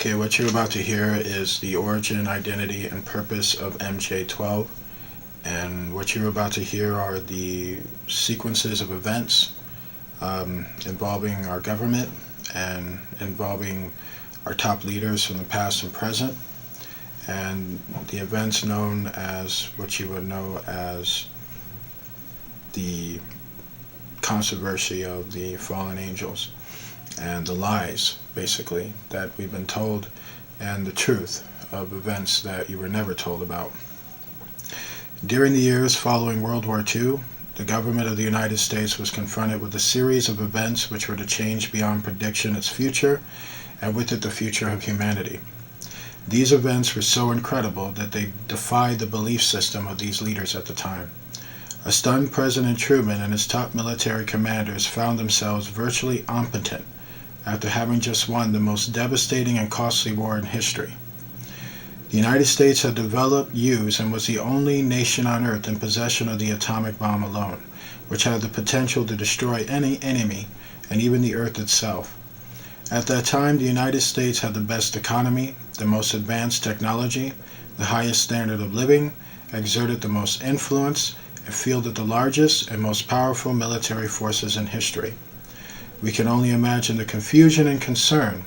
Okay, what you're about to hear is the origin, identity, and purpose of MJ12. And what you're about to hear are the sequences of events involving our government and involving our top leaders from the past and present, and the events known as what you would know as the controversy of the fallen angels and the lies, basically, that we've been told, and the truth of events that you were never told about. During the years following World War II, the government of the United States was confronted with a series of events which were to change beyond prediction its future, and with it the future of humanity. These events were so incredible that they defied the belief system of these leaders at the time. A stunned President Truman and his top military commanders found themselves virtually impotent after having just won the most devastating and costly war in history. The United States had developed, used, and was the only nation on Earth in possession of the atomic bomb alone, which had the potential to destroy any enemy and even the Earth itself. At that time, the United States had the best economy, the most advanced technology, the highest standard of living, exerted the most influence, and fielded the largest and most powerful military forces in history. We can only imagine the confusion and concern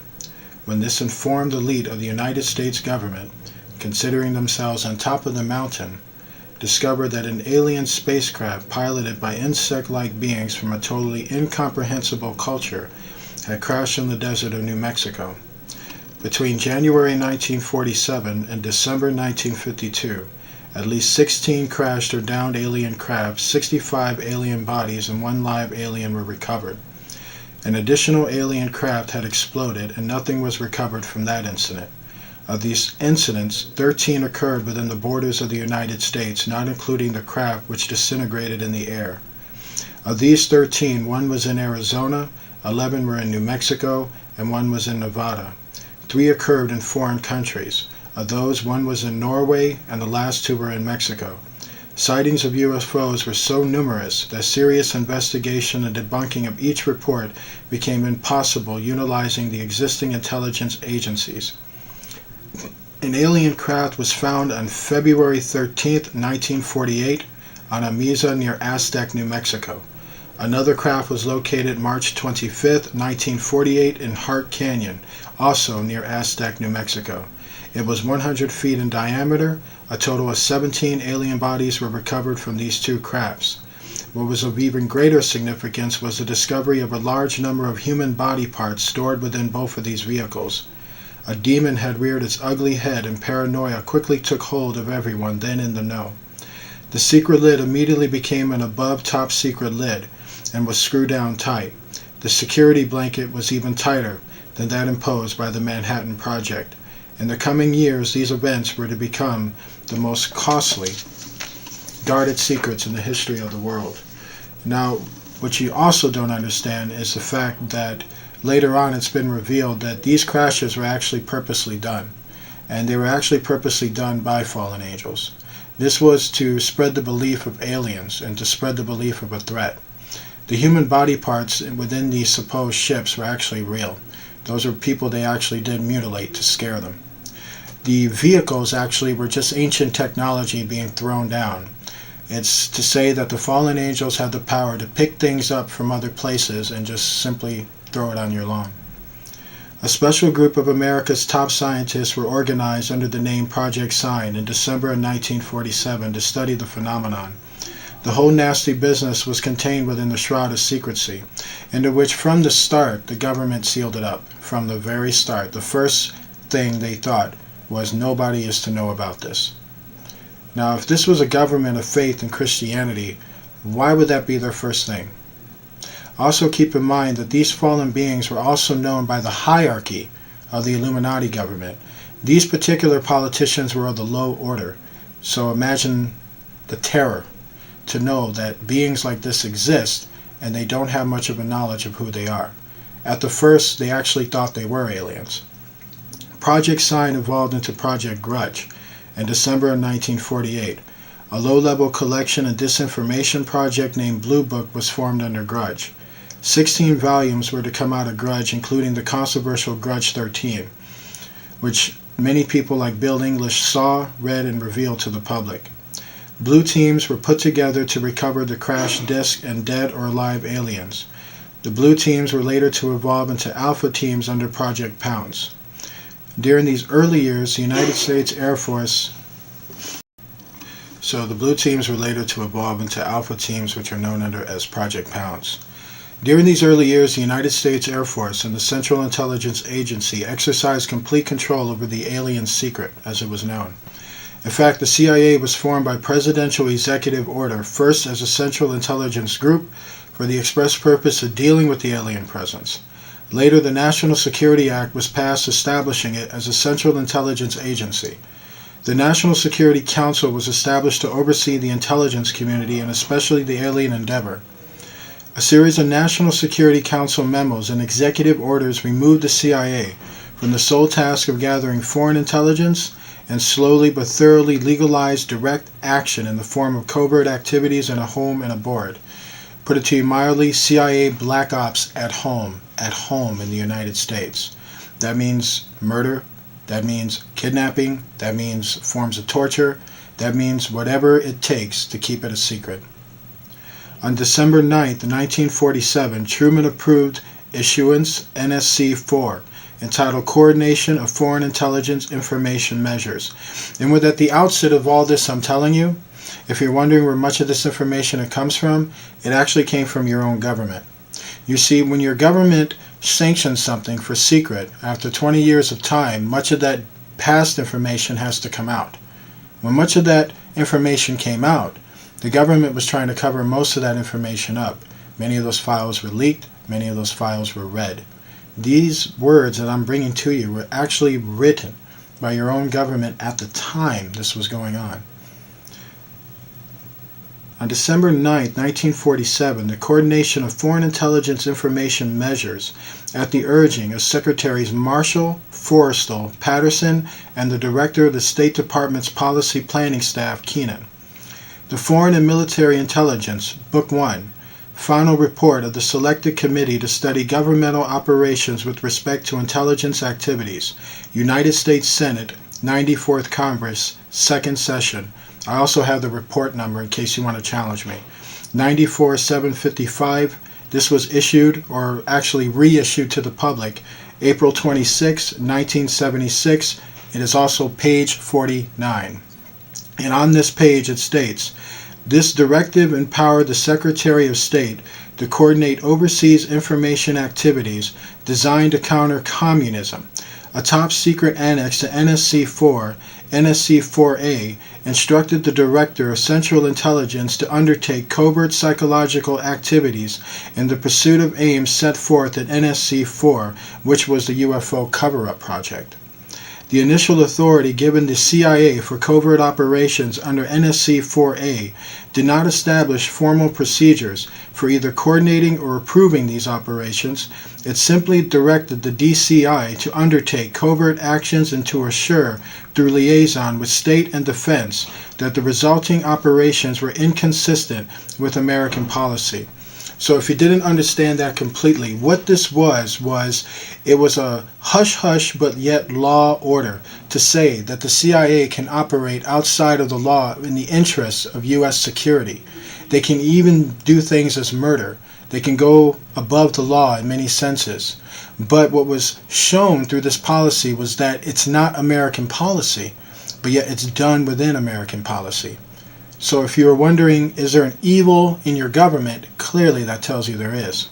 when this informed elite of the United States government, considering themselves on top of the mountain, discovered that an alien spacecraft piloted by insect-like beings from a totally incomprehensible culture had crashed in the desert of New Mexico. Between January 1947 and December 1952, at least 16 crashed or downed alien craft, 65 alien bodies, and 1 live alien were recovered. An additional alien craft had exploded, and nothing was recovered from that incident. Of these incidents, 13 occurred within the borders of the United States, not including the craft which disintegrated in the air. Of these 13, 1 was in Arizona, 11 were in New Mexico, and 1 was in Nevada. 3 occurred in foreign countries. Of those, 1 was in Norway, and the last 2 were in Mexico. Sightings of UFOs were so numerous that serious investigation and debunking of each report became impossible utilizing the existing intelligence agencies. An alien craft was found on February 13, 1948, on a mesa near Aztec, New Mexico. Another craft was located March 25, 1948, in Hart Canyon, also near Aztec, New Mexico. It was 100 feet in diameter. A total of 17 alien bodies were recovered from these 2 crafts. What was of even greater significance was the discovery of a large number of human body parts stored within both of these vehicles. A demon had reared its ugly head, and paranoia quickly took hold of everyone then in the know. The secret lid immediately became an above top secret lid and was screwed down tight. The security blanket was even tighter than that imposed by the Manhattan Project. In the coming years, these events were to become the most costly guarded secrets in the history of the world. Now, what you also don't understand is the fact that later on it's been revealed that these crashes were actually purposely done, and they were actually purposely done by fallen angels. This was to spread the belief of aliens and to spread the belief of a threat. The human body parts within these supposed ships were actually real. Those are people they actually did mutilate to scare them. The vehicles actually were just ancient technology being thrown down. It's to say that the fallen angels had the power to pick things up from other places and just simply throw it on your lawn. A special group of America's top scientists were organized under the name Project Sign in December of 1947 to study the phenomenon. The whole nasty business was contained within the shroud of secrecy, into which from the start the government sealed it up. From the very start, the first thing they thought was nobody is to know about this. Now, if this was a government of faith in Christianity, why would that be their first thing? Also keep in mind that these fallen beings were also known by the hierarchy of the Illuminati government. These particular politicians were of the low order, so imagine the terror to know that beings like this exist and they don't have much of a knowledge of who they are. At the first, they actually thought they were aliens. Project Sign evolved into Project Grudge in December of 1948. A low-level collection and disinformation project named Blue Book was formed under Grudge. 16 volumes were to come out of Grudge, including the controversial Grudge 13. which many people like Bill English saw, read, and revealed to the public. Blue teams were put together to recover the crashed disk and dead or alive aliens. The blue teams were later to evolve into alpha teams under Project Pounce. During these early years, the United States Air Force the blue teams were later to evolve into alpha teams, which are known under as Project Pounce. During these early years, the United States Air Force and the Central Intelligence Agency exercised complete control over the alien secret, as it was known. In fact, the CIA was formed by presidential executive order, first as a Central Intelligence Group for the express purpose of dealing with the alien presence. Later, the National Security Act was passed establishing it as a Central Intelligence Agency. The National Security Council was established to oversee the intelligence community and especially the alien endeavor. A series of National Security Council memos and executive orders removed the CIA from the sole task of gathering foreign intelligence and slowly but thoroughly legalized direct action in the form of covert activities in a home and aboard. Put it to you mildly, CIA black ops at home in the United States. That means murder, that means kidnapping, that means forms of torture, that means whatever it takes to keep it a secret. On December 9th, 1947, Truman approved issuance NSC-4, entitled Coordination of Foreign Intelligence Information Measures. And with at the outset of all this, I'm telling you, if you're wondering where much of this information comes from, it actually came from your own government. You see, when your government sanctions something for secret, after 20 years of time, much of that past information has to come out. When much of that information came out, the government was trying to cover most of that information up. Many of those files were leaked, many of those files were read. These words that I'm bringing to you were actually written by your own government at the time this was going on. On December 9, 1947, the Coordination of Foreign Intelligence Information Measures, at the urging of Secretaries Marshall, Forrestal, Patterson, and the Director of the State Department's Policy Planning Staff, Keenan. The Foreign and Military Intelligence, Book 1, Final Report of the Selected Committee to Study Governmental Operations with Respect to Intelligence Activities, United States Senate, 94th Congress, 2nd Session. I also have the report number in case you want to challenge me. 94-755. This was issued, or actually reissued to the public, April 26, 1976. It is also page 49. And on this page it states, this directive empowered the Secretary of State to coordinate overseas information activities designed to counter communism. A top-secret annex to NSC-4, NSC-4A, instructed the Director of Central Intelligence to undertake covert psychological activities in the pursuit of aims set forth at NSC-4, which was the UFO cover-up project. The initial authority given the CIA for covert operations under NSC-4A did not establish formal procedures for either coordinating or approving these operations. It simply directed the DCI to undertake covert actions and to assure, through liaison with state and defense, that the resulting operations were inconsistent with American policy. So if you didn't understand that completely, what this was it was a hush-hush but yet law order to say that the CIA can operate outside of the law in the interests of U.S. security. They can even do things as murder. They can go above the law in many senses. But what was shown through this policy was that it's not American policy, but yet it's done within American policy. So if you were wondering, is there an evil in your government? Clearly that tells you there is.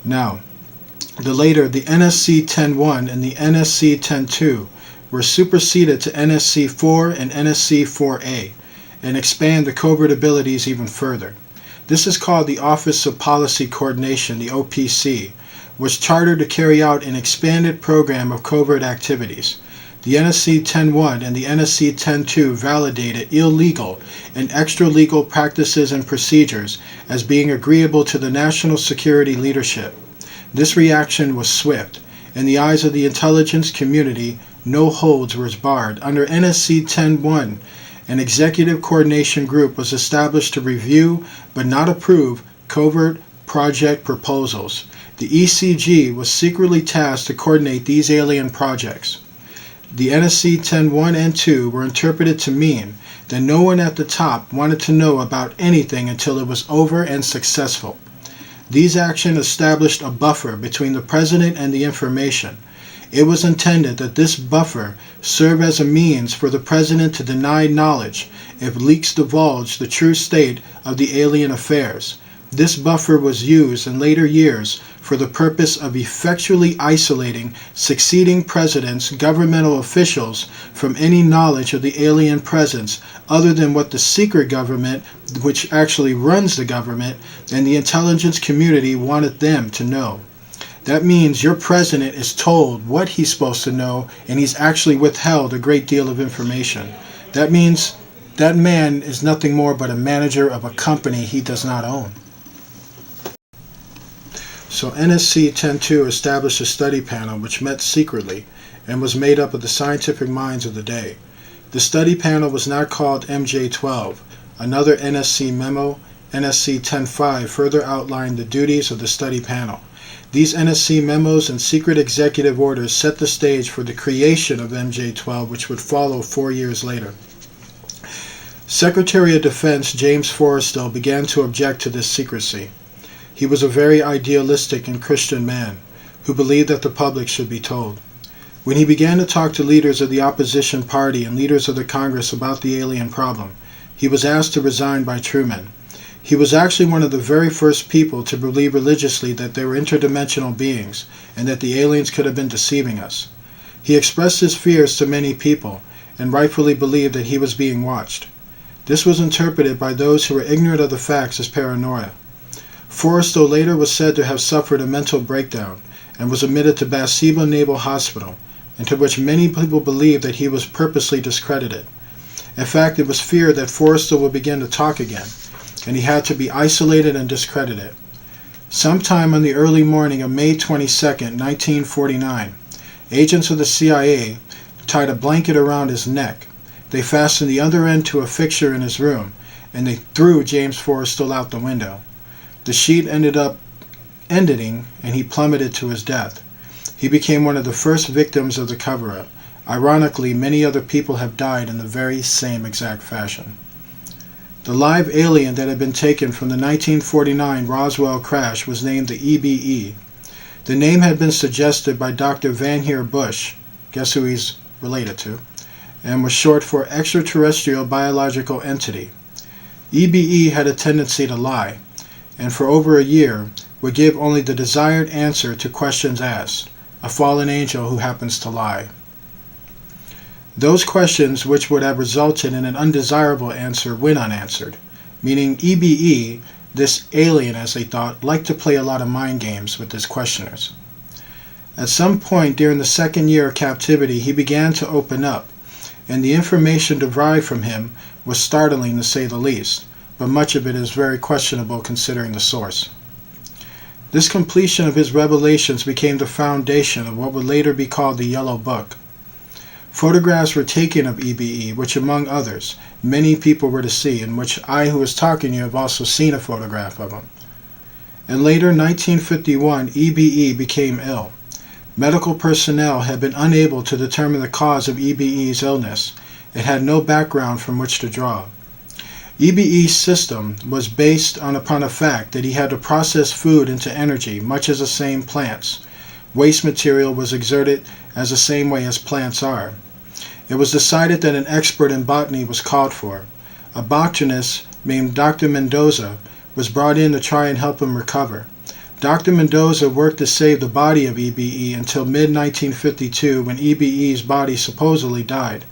Now, the NSC 10.1 and the NSC 10.2 were superseded to NSC 4 and NSC 4A and expand the covert abilities even further. This is called the Office of Policy Coordination, the OPC, was chartered to carry out an expanded program of covert activities. The NSC 10.1 and the NSC 10.2 validated illegal and extra-legal practices and procedures as being agreeable to the national security leadership. This reaction was swift. In the eyes of the intelligence community, no holds were barred. Under NSC 10.1, an executive coordination group was established to review but not approve covert project proposals. The ECG was secretly tasked to coordinate these alien projects. The NSC 10.1 and 2 were interpreted to mean that no one at the top wanted to know about anything until it was over and successful. These actions established a buffer between the president and the information. It was intended that this buffer serve as a means for the president to deny knowledge if leaks divulged the true state of the alien affairs. This buffer was used in later years for the purpose of effectually isolating succeeding presidents, governmental officials, from any knowledge of the alien presence other than what the secret government, which actually runs the government, and the intelligence community wanted them to know. That means your president is told what he's supposed to know, and he's actually withheld a great deal of information. That means that man is nothing more but a manager of a company he does not own. So NSC 10.2 established a study panel which met secretly and was made up of the scientific minds of the day. The study panel was not called MJ12. Another NSC memo, NSC 10.5, further outlined the duties of the study panel. These NSC memos and secret executive orders set the stage for the creation of MJ12, which would follow 4 years later. Secretary of Defense James Forrestal began to object to this secrecy. He was a very idealistic and Christian man who believed that the public should be told. When he began to talk to leaders of the opposition party and leaders of the Congress about the alien problem, he was asked to resign by Truman. He was actually one of the very first people to believe religiously that they were interdimensional beings and that the aliens could have been deceiving us. He expressed his fears to many people and rightfully believed that he was being watched. This was interpreted by those who were ignorant of the facts as paranoia. Forrestal later was said to have suffered a mental breakdown and was admitted to Bathsheba Naval Hospital, into which many people believed that he was purposely discredited. In fact, it was feared that Forrestal would begin to talk again, and he had to be isolated and discredited. Sometime on the early morning of May 22, 1949, agents of the CIA tied a blanket around his neck. They fastened the other end to a fixture in his room, and they threw James Forrestal out the window. The sheet ended up ending, and he plummeted to his death. He became one of the first victims of the cover-up. Ironically, many other people have died in the very same exact fashion. The live alien that had been taken from the 1949 Roswell crash was named the EBE. The name had been suggested by Dr. Vannevar Bush, guess who he's related to, and was short for Extraterrestrial Biological Entity. EBE had a tendency to lie, and for over a year would give only the desired answer to questions asked, a fallen angel who happens to lie. Those questions which would have resulted in an undesirable answer went unanswered, meaning EBE, this alien as they thought, liked to play a lot of mind games with his questioners. At some point during the second year of captivity, he began to open up, and the information derived from him was startling to say the least, but much of it is very questionable considering the source. This completion of his revelations became the foundation of what would later be called the Yellow Book. Photographs were taken of EBE, which among others, many people were to see, in which I, who was talking to you, have also seen a photograph of him. In later 1951, EBE became ill. Medical personnel had been unable to determine the cause of EBE's illness. It had no background from which to draw. EBE's system was based upon a fact that he had to process food into energy, much as the same plants. Waste material was exerted as the same way as plants are. It was decided that an expert in botany was called for. A botanist named Dr. Mendoza was brought in to try and help him recover. Dr. Mendoza worked to save the body of EBE until mid-1952 when EBE's body supposedly died.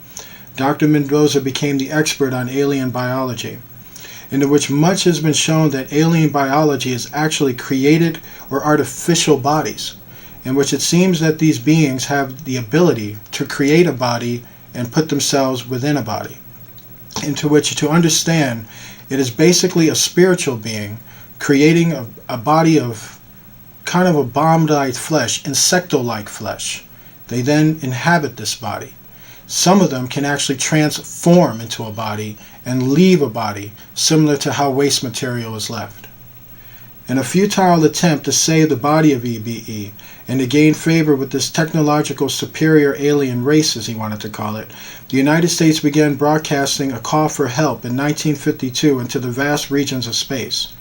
Dr. Mendoza became the expert on alien biology, in which much has been shown that alien biology is actually created or artificial bodies, in which it seems that these beings have the ability to create a body and put themselves within a body, into which to understand it is basically a spiritual being creating a body of kind of a bomb-like flesh, insecto-like flesh. They then inhabit this body. Some of them can actually transform into a body and leave a body, similar to how waste material is left. In a futile attempt to save the body of EBE and to gain favor with this technological superior alien race, as he wanted to call it, the United States began broadcasting a call for help in 1952 into the vast regions of space.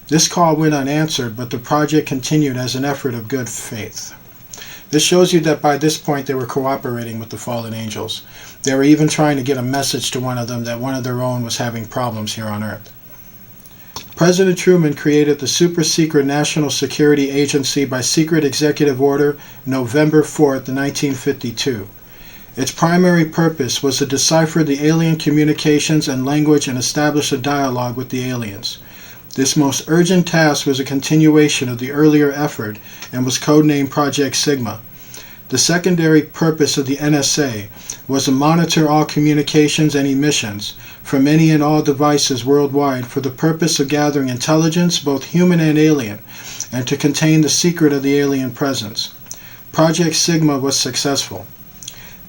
This call went unanswered, but the project continued as an effort of good faith. This shows you that by this point they were cooperating with the fallen angels. They were even trying to get a message to one of them that one of their own was having problems here on Earth. President Truman created the super-secret National Security Agency by secret executive order November 4th, 1952. Its primary purpose was to decipher the alien communications and language and establish a dialogue with the aliens. This most urgent task was a continuation of the earlier effort and was codenamed Project Sigma. The secondary purpose of the NSA was to monitor all communications and emissions from any and all devices worldwide for the purpose of gathering intelligence, both human and alien, and to contain the secret of the alien presence. Project Sigma was successful.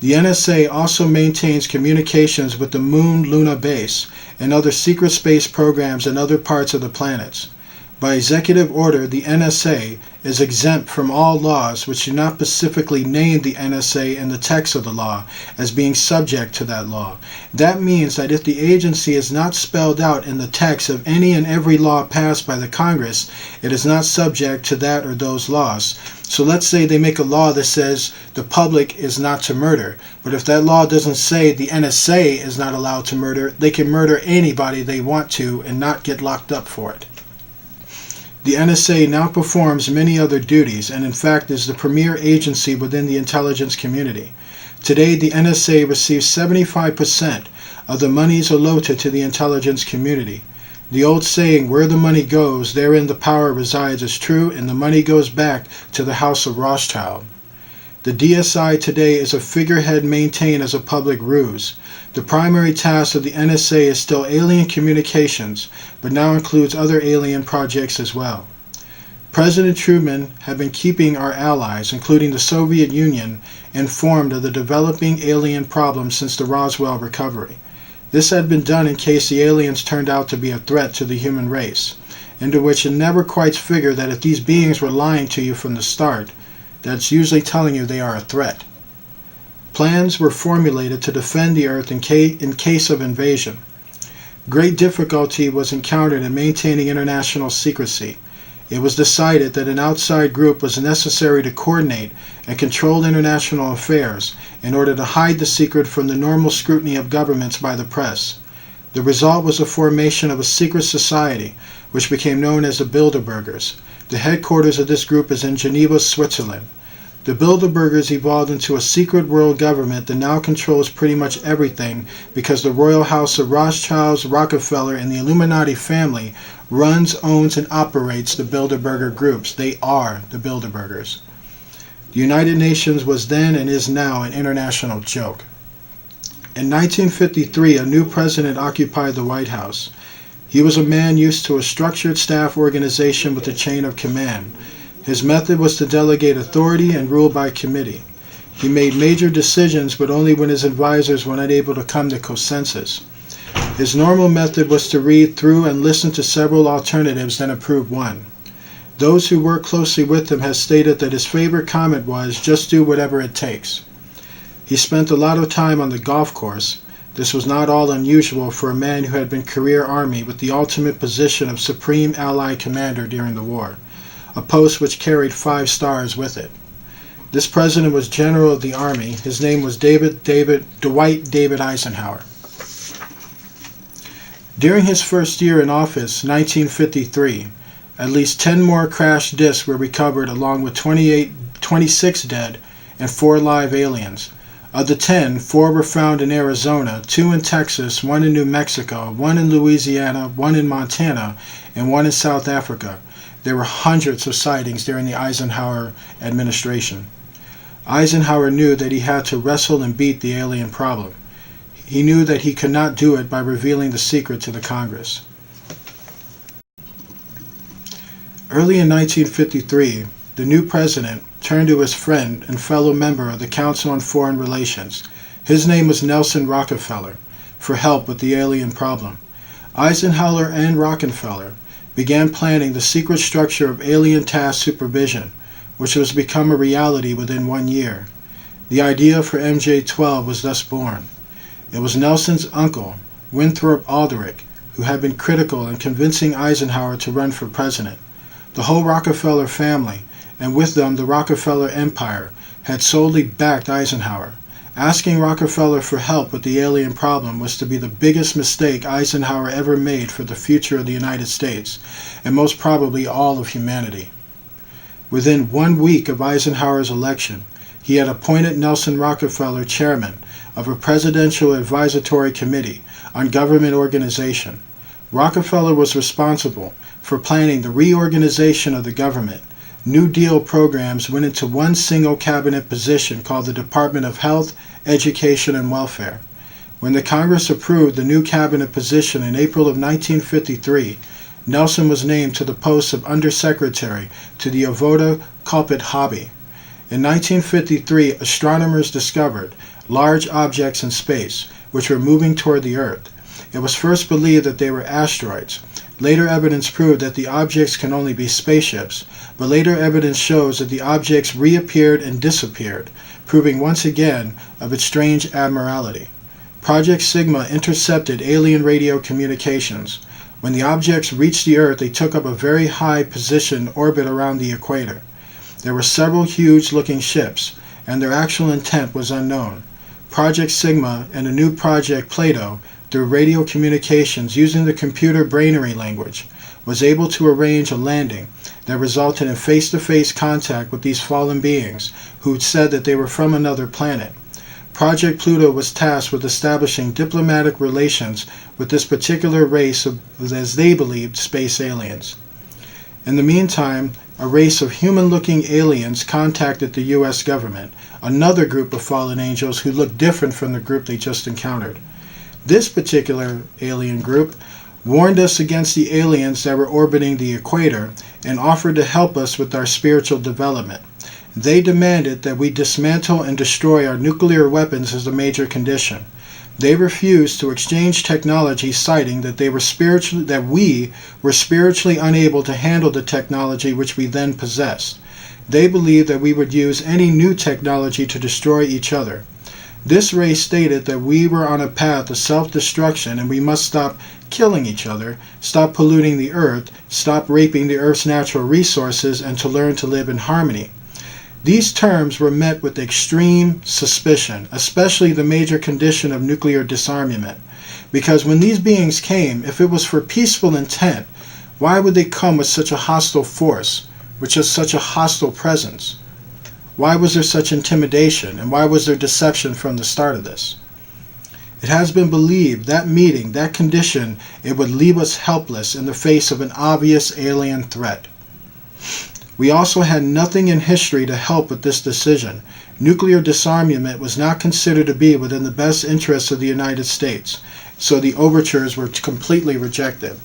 The NSA also maintains communications with the Moon Luna base and other secret space programs in other parts of the planets. By executive order, the NSA is exempt from all laws which do not specifically name the NSA in the text of the law as being subject to that law. That means that if the agency is not spelled out in the text of any and every law passed by the Congress, it is not subject to that or those laws. So let's say they make a law that says the public is not to murder, but if that law doesn't say the NSA is not allowed to murder, they can murder anybody they want to and not get locked up for it. The NSA now performs many other duties and in fact is the premier agency within the intelligence community. Today, the NSA receives 75% of the monies allotted to the intelligence community. The old saying, where the money goes, therein the power resides, is true, and the money goes back to the House of Rothschild. The DSI today is a figurehead maintained as a public ruse. The primary task of the NSA is still alien communications, but now includes other alien projects as well. President Truman had been keeping our allies, including the Soviet Union, informed of the developing alien problem since the Roswell recovery. This had been done in case the aliens turned out to be a threat to the human race, into which it never quite figured that if these beings were lying to you from the start, that's usually telling you they are a threat. Plans were formulated to defend the Earth in case of invasion. Great difficulty was encountered in maintaining international secrecy. It was decided that an outside group was necessary to coordinate and control international affairs in order to hide the secret from the normal scrutiny of governments by the press. The result was the formation of a secret society, which became known as the Bilderbergers. The headquarters of this group is in Geneva, Switzerland. The Bilderbergers evolved into a secret world government that now controls pretty much everything because the royal house of Rothschilds, Rockefeller, and the Illuminati family runs, owns, and operates the Bilderberger groups. They are the Bilderbergers. The United Nations was then and is now an international joke. In 1953, a new president occupied the White House. He was a man used to a structured staff organization with a chain of command. His method was to delegate authority and rule by committee. He made major decisions, but only when his advisors were not able to come to consensus. His normal method was to read through and listen to several alternatives, then approve one. Those who worked closely with him have stated that his favorite comment was, just do whatever it takes. He spent a lot of time on the golf course. This was not all unusual for a man who had been career Army with the ultimate position of Supreme Allied Commander during the war, a post which carried 5 stars with it. This president was General of the Army. His name was Dwight David Eisenhower. During his first year in office, 1953, at least 10 more crash discs were recovered along with 26 dead and 4 live aliens. Of the 10, 4 were found in Arizona, 2 in Texas, 1 in New Mexico, 1 in Louisiana, 1 in Montana, and 1 in South Africa. There were hundreds of sightings during the Eisenhower administration. Eisenhower knew that he had to wrestle and beat the alien problem. He knew that he could not do it by revealing the secret to the Congress. Early in 1953, the new president turned to his friend and fellow member of the Council on Foreign Relations, his name was Nelson Rockefeller, for help with the alien problem. Eisenhower and Rockefeller began planning the secret structure of alien task supervision, which was to become a reality within 1 year. The idea for MJ-12 was thus born. It was Nelson's uncle, Winthrop Aldrich, who had been critical in convincing Eisenhower to run for president. The whole Rockefeller family, and with them the Rockefeller empire, had solely backed Eisenhower. Asking Rockefeller for help with the alien problem was to be the biggest mistake Eisenhower ever made for the future of the United States, and most probably all of humanity. Within 1 week of Eisenhower's election, he had appointed Nelson Rockefeller chairman of a presidential advisory committee on government organization. Rockefeller was responsible for planning the reorganization of the government. New Deal programs went into one single cabinet position called the Department of Health, Education, and Welfare. When the Congress approved the new cabinet position in April of 1953, Nelson was named to the post of Undersecretary to the Avoda Culpit Hobby. In 1953, astronomers discovered large objects in space, which were moving toward the Earth. It was first believed that they were asteroids. Later evidence proved that the objects can only be spaceships, but later evidence shows that the objects reappeared and disappeared, proving once again of its strange abnormality. Project Sigma intercepted alien radio communications. When the objects reached the Earth, they took up a very high position orbit around the equator. There were several huge-looking ships, and their actual intent was unknown. Project Sigma and a new project, Plato, through radio communications using the computer brainery language, was able to arrange a landing that resulted in face-to-face contact with these fallen beings who said that they were from another planet. Project Pluto was tasked with establishing diplomatic relations with this particular race of, as they believed, space aliens. In the meantime, a race of human-looking aliens contacted the U.S. government, another group of fallen angels who looked different from the group they just encountered. This particular alien group warned us against the aliens that were orbiting the equator and offered to help us with our spiritual development. They demanded that we dismantle and destroy our nuclear weapons as a major condition. They refused to exchange technology, citing that we were spiritually unable to handle the technology which we then possessed. They believed that we would use any new technology to destroy each other. This race stated that we were on a path to self-destruction and we must stop killing each other, stop polluting the earth, stop raping the earth's natural resources, and to learn to live in harmony. These terms were met with extreme suspicion, especially the major condition of nuclear disarmament. Because when these beings came, if it was for peaceful intent, why would they come with such a hostile force, with just such a hostile presence? Why was there such intimidation, and why was there deception from the start of this? It has been believed that meeting, that condition, it would leave us helpless in the face of an obvious alien threat. We also had nothing in history to help with this decision. Nuclear disarmament was not considered to be within the best interests of the United States, so the overtures were completely rejected.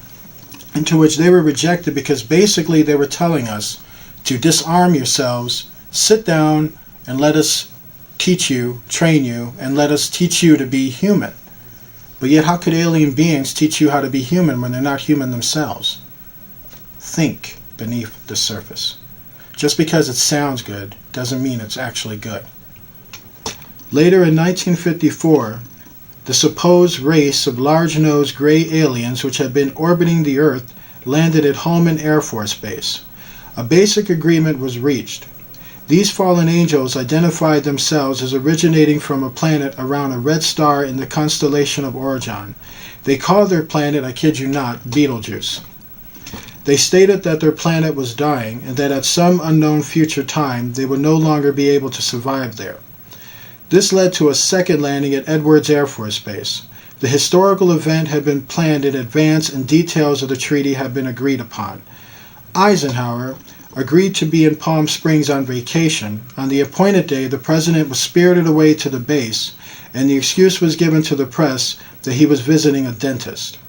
Into which they were rejected because basically they were telling us to disarm yourselves, sit down, and let us teach you, train you, and let us teach you to be human. But yet how could alien beings teach you how to be human when they're not human themselves? Think beneath the surface. Just because it sounds good doesn't mean it's actually good. Later in 1954, the supposed race of large-nosed gray aliens which had been orbiting the Earth landed at Holman Air Force Base. A basic agreement was reached. These fallen angels identified themselves as originating from a planet around a red star in the constellation of Orion. They called their planet, I kid you not, Betelgeuse. They stated that their planet was dying and that at some unknown future time they would no longer be able to survive there. This led to a second landing at Edwards Air Force Base. The historical event had been planned in advance and details of the treaty had been agreed upon. Eisenhower agreed to be in Palm Springs on vacation. On the appointed day, the president was spirited away to the base, and the excuse was given to the press that he was visiting a dentist.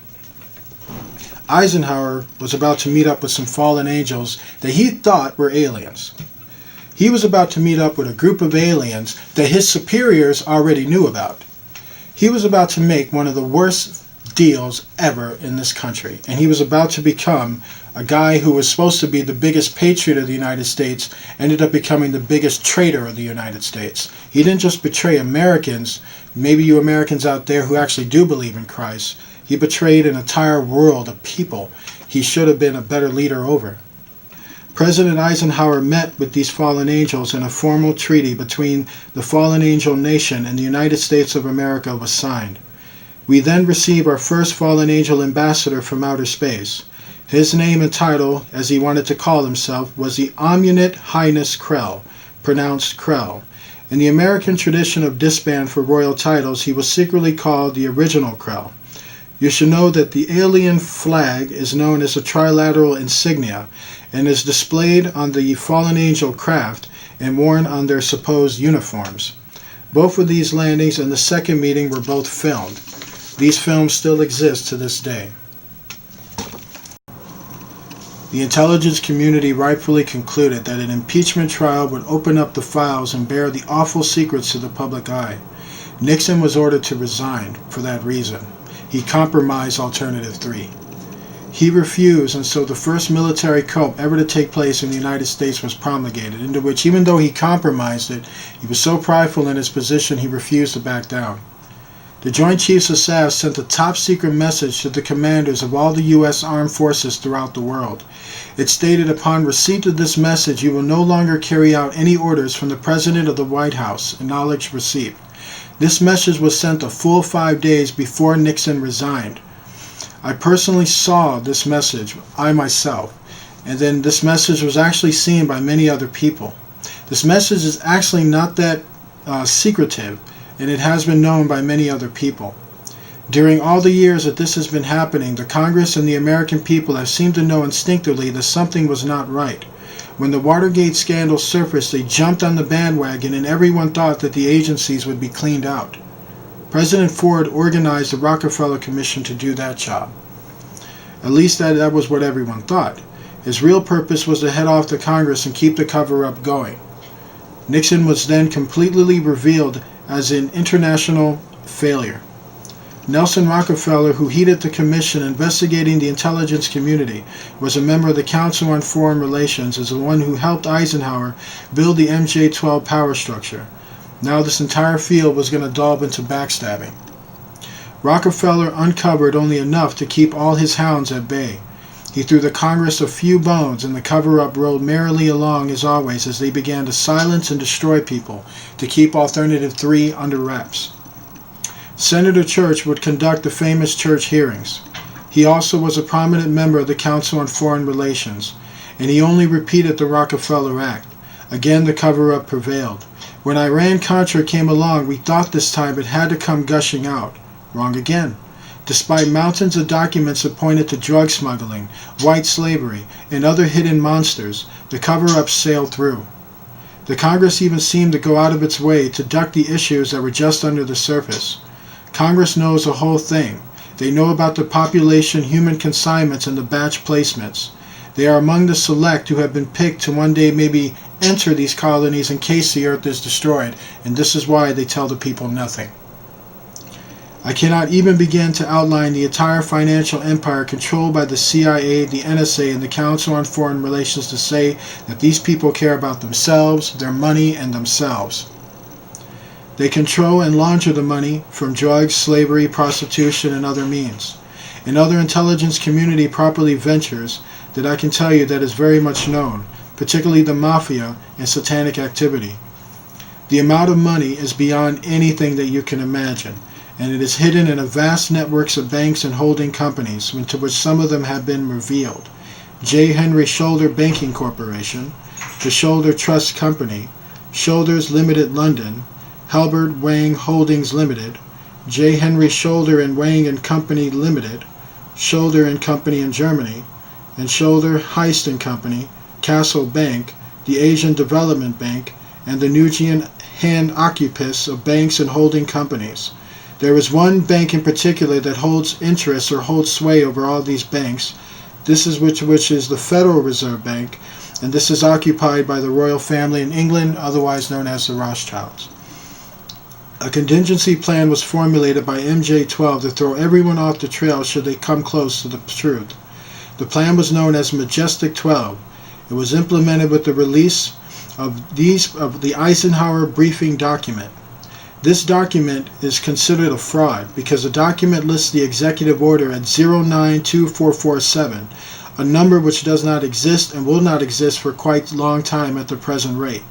Eisenhower was about to meet up with some fallen angels that he thought were aliens. He was about to meet up with a group of aliens that his superiors already knew about. He was about to make one of the worst deals ever in this country. And he was about to become a guy who was supposed to be the biggest patriot of the United States, ended up becoming the biggest traitor of the United States. He didn't just betray Americans, maybe you Americans out there who actually do believe in Christ. He betrayed an entire world of people he should have been a better leader over. President Eisenhower met with these fallen angels, and a formal treaty between the fallen angel nation and the United States of America was signed. We then received our first fallen angel ambassador from outer space. His name and title, as he wanted to call himself, was the Omnipotent Highness Krell, pronounced Krell. In the American tradition of disband for royal titles, he was secretly called the original Krell. You should know that the alien flag is known as a trilateral insignia and is displayed on the fallen angel craft and worn on their supposed uniforms. Both of these landings and the second meeting were both filmed. These films still exist to this day. The intelligence community rightfully concluded that an impeachment trial would open up the files and bare the awful secrets to the public eye. Nixon was ordered to resign for that reason. He compromised Alternative 3. He refused, and so the first military coup ever to take place in the United States was promulgated, into which, even though he compromised it, he was so prideful in his position he refused to back down. The Joint Chiefs of Staff sent a top-secret message to the commanders of all the U.S. armed forces throughout the world. It stated, upon receipt of this message, you will no longer carry out any orders from the President of the White House. Acknowledged receipt. This message was sent a full 5 days before Nixon resigned. I personally saw this message, I myself, and then this message was actually seen by many other people. This message is actually not that secretive, and it has been known by many other people. During all the years that this has been happening, the Congress and the American people have seemed to know instinctively that something was not right. When the Watergate scandal surfaced, they jumped on the bandwagon, and everyone thought that the agencies would be cleaned out. President Ford organized the Rockefeller Commission to do that job. At least that was what everyone thought. His real purpose was to head off to Congress and keep the cover-up going. Nixon was then completely revealed as an international failure. Nelson Rockefeller, who headed the commission investigating the intelligence community, was a member of the Council on Foreign Relations, as the one who helped Eisenhower build the MJ-12 power structure. Now this entire field was going to delve into backstabbing. Rockefeller uncovered only enough to keep all his hounds at bay. He threw the Congress a few bones, and the cover-up rolled merrily along as always as they began to silence and destroy people to keep Alternative 3 under wraps. Senator Church would conduct the famous Church hearings. He also was a prominent member of the Council on Foreign Relations, and he only repeated the Rockefeller Act. Again, the cover-up prevailed. When Iran-Contra came along, we thought this time it had to come gushing out. Wrong again. Despite mountains of documents that pointed to drug smuggling, white slavery, and other hidden monsters, the cover-up sailed through. The Congress even seemed to go out of its way to duck the issues that were just under the surface. Congress knows the whole thing. They know about the population, human consignments, and the batch placements. They are among the select who have been picked to one day maybe enter these colonies in case the earth is destroyed, and this is why they tell the people nothing. I cannot even begin to outline the entire financial empire controlled by the CIA, the NSA, and the Council on Foreign Relations to say that these people care about themselves, their money, and themselves. They control and launder the money from drugs, slavery, prostitution, and other means. In other intelligence community property ventures that I can tell you that is very much known, particularly the mafia and satanic activity. The amount of money is beyond anything that you can imagine, and it is hidden in a vast networks of banks and holding companies, into which some of them have been revealed. J. Henry Shoulder Banking Corporation, the Shoulder Trust Company, Shoulders Limited London, Halbert Wang Holdings Limited, J. Henry Shoulder and Wang and Company Limited, Shoulder and Company in Germany, and Shoulder Heist and Company, Castle Bank, the Asian Development Bank, and the Nugian Hand Occupists of banks and holding companies. There is one bank in particular that holds interest or holds sway over all these banks. This is which is the Federal Reserve Bank, and this is occupied by the royal family in England, otherwise known as the Rothschilds. A contingency plan was formulated by MJ-12 to throw everyone off the trail should they come close to the truth. The plan was known as Mijestic 12. It was implemented with the release of the Eisenhower briefing document. This document is considered a fraud because the document lists the executive order at 092447, a number which does not exist and will not exist for quite a long time at the present rate.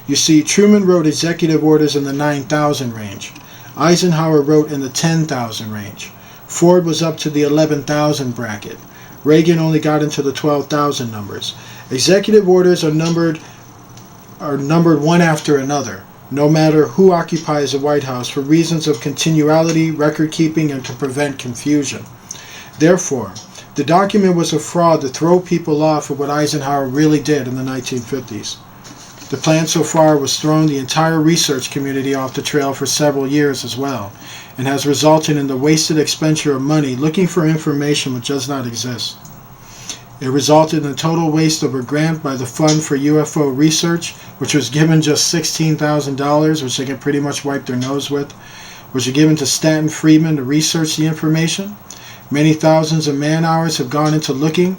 You see, Truman wrote executive orders in the 9,000 range. Eisenhower wrote in the 10,000 range. Ford was up to the 11,000 bracket. Reagan only got into the 12,000 numbers. Executive orders are numbered one after another, no matter who occupies the White House, for reasons of continuality, record keeping, and to prevent confusion. Therefore, the document was a fraud to throw people off of what Eisenhower really did in the 1950s. The plan so far was throwing the entire research community off the trail for several years as well, and has resulted in the wasted expenditure of money looking for information which does not exist. It resulted in a total waste of a grant by the Fund for UFO Research, which was given just $16,000, which they can pretty much wipe their nose with, which was given to Stanton Friedman to research the information. Many thousands of man-hours have gone into looking,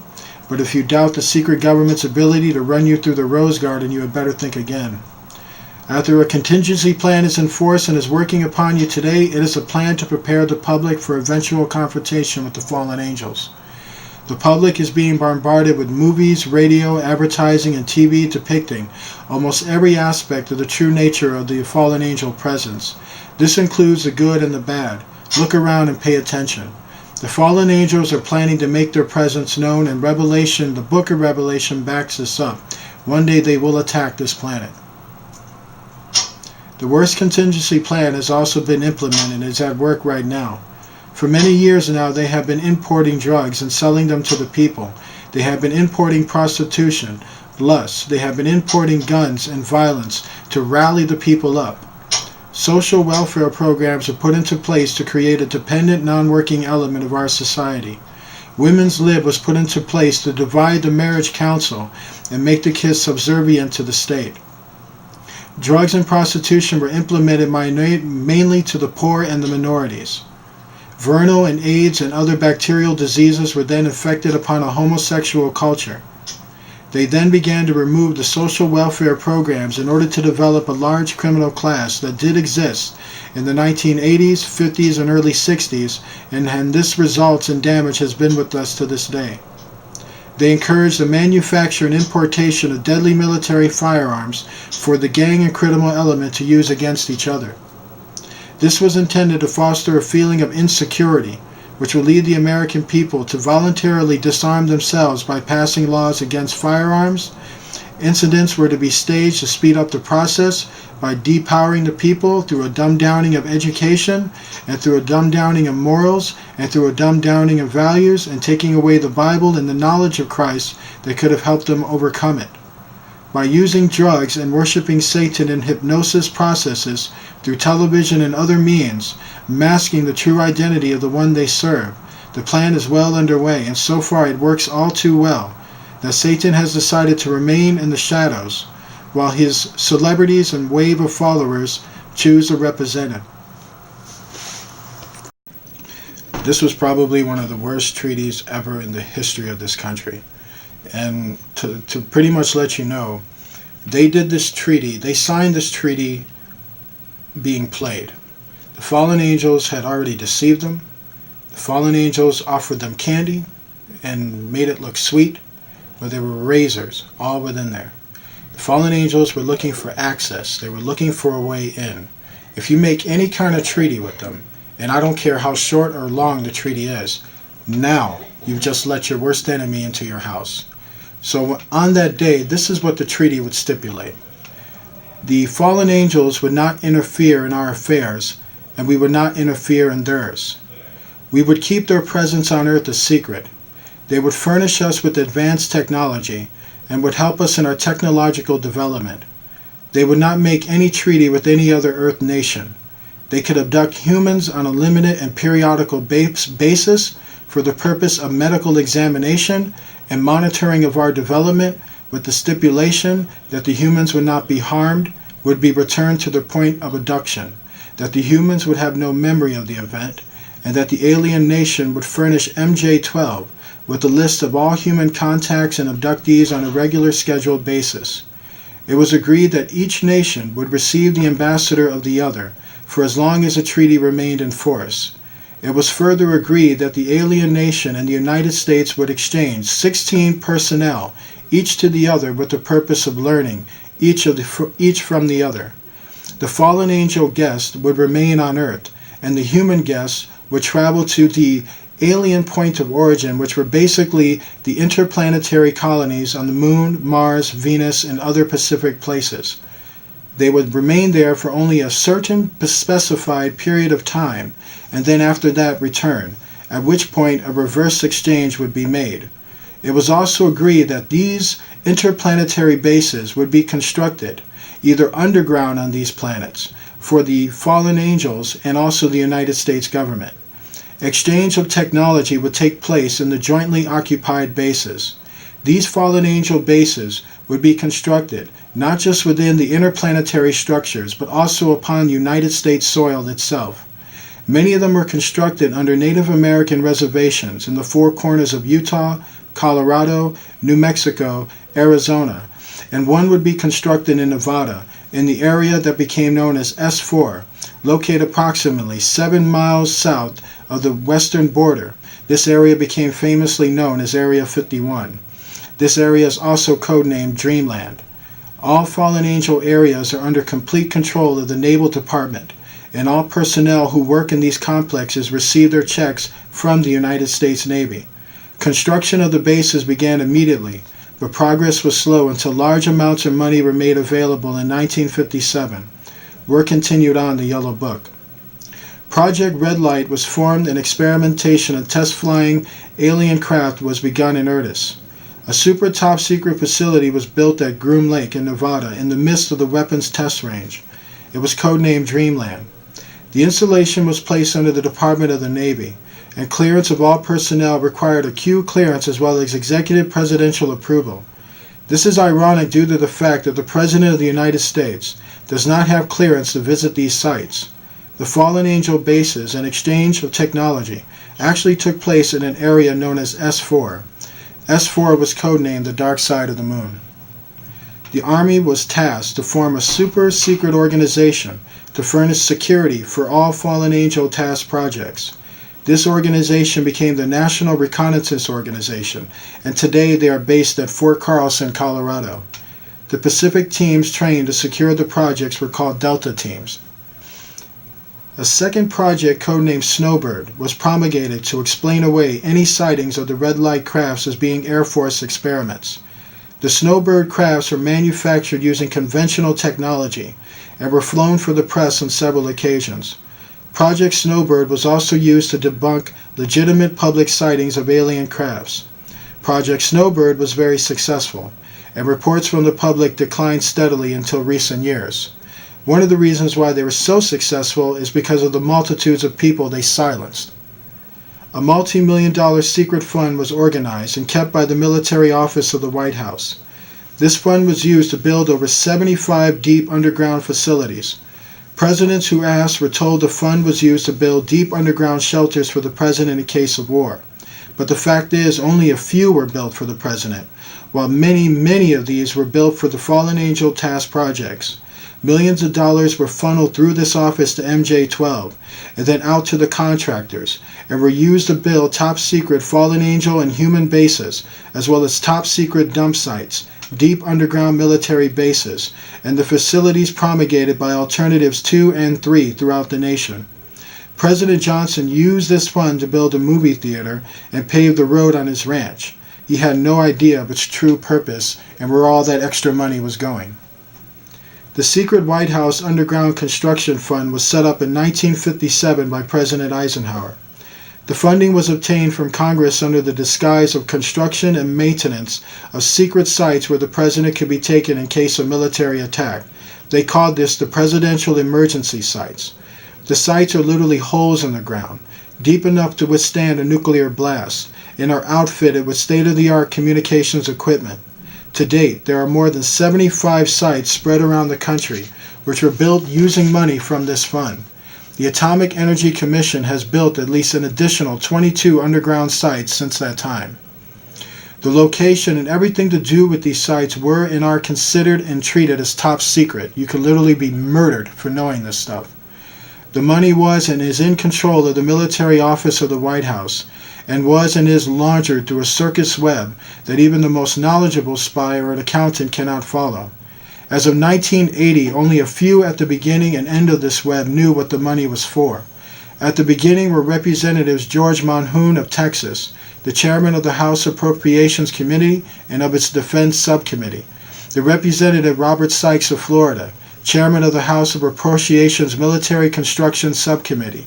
but if you doubt the secret government's ability to run you through the rose garden, you had better think again. After a contingency plan is in force and is working upon you today, it is a plan to prepare the public for eventual confrontation with the fallen angels. The public is being bombarded with movies, radio, advertising, and TV depicting almost every aspect of the true nature of the fallen angel presence. This includes the good and the bad. Look around and pay attention. The fallen angels are planning to make their presence known, and Revelation, the book of Revelation, backs this up. One day they will attack this planet. The worst contingency plan has also been implemented and is at work right now. For many years now, they have been importing drugs and selling them to the people. They have been importing prostitution, lust. They have been importing guns and violence to rally the people up. Social welfare programs are put into place to create a dependent, non-working element of our society. Women's Lib was put into place to divide the marriage council and make the kids subservient to the state. Drugs and prostitution were implemented mainly to the poor and the minorities. Vernal and AIDS and other bacterial diseases were then infected upon a homosexual culture. They then began to remove the social welfare programs in order to develop a large criminal class that did exist in the 1980s, 50s, and early 60s, and this results in damage has been with us to this day. They encouraged the manufacture and importation of deadly military firearms for the gang and criminal element to use against each other. This was intended to foster a feeling of insecurity, which will lead the American people to voluntarily disarm themselves by passing laws against firearms. Incidents were to be staged to speed up the process by depowering the people through a dumbed-downing of education, and through a dumbed-downing of morals, and through a dumbed-downing of values, and taking away the Bible and the knowledge of Christ that could have helped them overcome it. By using drugs and worshiping Satan in hypnosis processes through television and other means, masking the true identity of the one they serve, the plan is well underway, and so far it works all too well, that Satan has decided to remain in the shadows, while his celebrities and wave of followers choose a representative. This was probably one of the worst treaties ever in the history of this country. And to pretty much let you know, they signed this treaty being played. The fallen angels had already deceived them. The fallen angels offered them candy and made it look sweet, but there were razors all within there. The fallen angels were looking for access. They were looking for a way in. If you make any kind of treaty with them, and I don't care how short or long the treaty is, now you've just let your worst enemy into your house. So on that day, this is what the treaty would stipulate. The fallen angels would not interfere in our affairs, and we would not interfere in theirs. We would keep their presence on earth a secret. They would furnish us with advanced technology and would help us in our technological development. They would not make any treaty with any other earth nation. They could abduct humans on a limited and periodical basis for the purpose of medical examination and monitoring of our development, with the stipulation that the humans would not be harmed, would be returned to their point of abduction. that the humans would have no memory of the event, and that the alien nation would furnish MJ-12 with a list of all human contacts and abductees on a regular scheduled basis. It was agreed that each nation would receive the ambassador of the other for as long as the treaty remained in force. It was further agreed that the alien nation and the United States would exchange 16 personnel, each to the other, with the purpose of learning each from the other. The fallen angel guest would remain on Earth, and the human guests would travel to the alien point of origin, which were basically the interplanetary colonies on the Moon, Mars, Venus, and other Pacific places. They would remain there for only a certain specified period of time, and then after that return, at which point a reverse exchange would be made. It was also agreed that these interplanetary bases would be constructed, either underground on these planets, for the fallen angels and also the United States government. Exchange of technology would take place in the jointly occupied bases. These fallen angel bases would be constructed not just within the interplanetary structures, but also upon United States soil itself. Many of them were constructed under Native American reservations in the four corners of Utah, Colorado, New Mexico, Arizona, and one would be constructed in Nevada, in the area that became known as S4, located approximately 7 miles south of the western border. This area became famously known as Area 51. This area is also codenamed Dreamland. All fallen angel areas are under complete control of the Naval Department, and all personnel who work in these complexes receive their checks from the United States Navy. Construction of the bases began immediately, but progress was slow until large amounts of money were made available in 1957. Work continued on the Yellow Book. Project Red Light was formed, and experimentation and test flying alien craft was begun in earnest. A super top secret facility was built at Groom Lake in Nevada in the midst of the weapons test range. It was codenamed Dreamland. The installation was placed under the Department of the Navy, and clearance of all personnel required a Q clearance as well as executive presidential approval. This is ironic due to the fact that the President of the United States does not have clearance to visit these sites. The fallen angel bases and exchange of technology actually took place in an area known as S4. S4 was codenamed the Dark Side of the Moon. The Army was tasked to form a super secret organization to furnish security for all fallen angel task projects. This organization became the National Reconnaissance Organization, and today they are based at Fort Carlson, Colorado. The Pacific teams trained to secure the projects were called Delta teams. A second project, codenamed Snowbird, was promulgated to explain away any sightings of the red light crafts as being Air Force experiments. The Snowbird crafts were manufactured using conventional technology and were flown for the press on several occasions. Project Snowbird was also used to debunk legitimate public sightings of alien crafts. Project Snowbird was very successful, and reports from the public declined steadily until recent years. One of the reasons why they were so successful is because of the multitudes of people they silenced. A multi-million-dollar secret fund was organized and kept by the military office of the White House. This fund was used to build over 75 deep underground facilities. Presidents who asked were told the fund was used to build deep underground shelters for the president in case of war. But the fact is, only a few were built for the president, while many of these were built for the fallen angel task projects. Millions of dollars were funneled through this office to MJ-12 and then out to the contractors, and were used to build top-secret fallen angel and human bases, as well as top-secret dump sites, deep underground military bases, and the facilities promulgated by Alternatives 2 and 3 throughout the nation. President Johnson used this fund to build a movie theater and pave the road on his ranch. He had no idea of its true purpose and where all that extra money was going. The secret White House Underground Construction Fund was set up in 1957 by President Eisenhower. The funding was obtained from Congress under the disguise of construction and maintenance of secret sites where the president could be taken in case of military attack. They called this the Presidential Emergency Sites. The sites are literally holes in the ground, deep enough to withstand a nuclear blast, and are outfitted with state-of-the-art communications equipment. To date, there are more than 75 sites spread around the country, which were built using money from this fund. The Atomic Energy Commission has built at least an additional 22 underground sites since that time. The location and everything to do with these sites were and are considered and treated as top secret. You could literally be murdered for knowing this stuff. The money was and is in control of the military office of the White House, and was and is laundered through a circus web that even the most knowledgeable spy or an accountant cannot follow. As of 1980, only a few at the beginning and end of this web knew what the money was for. At the beginning were Representatives George Monhoon of Texas, the chairman of the House Appropriations Committee and of its Defense Subcommittee, the Representative Robert Sykes of Florida, chairman of the House of Appropriations Military Construction Subcommittee.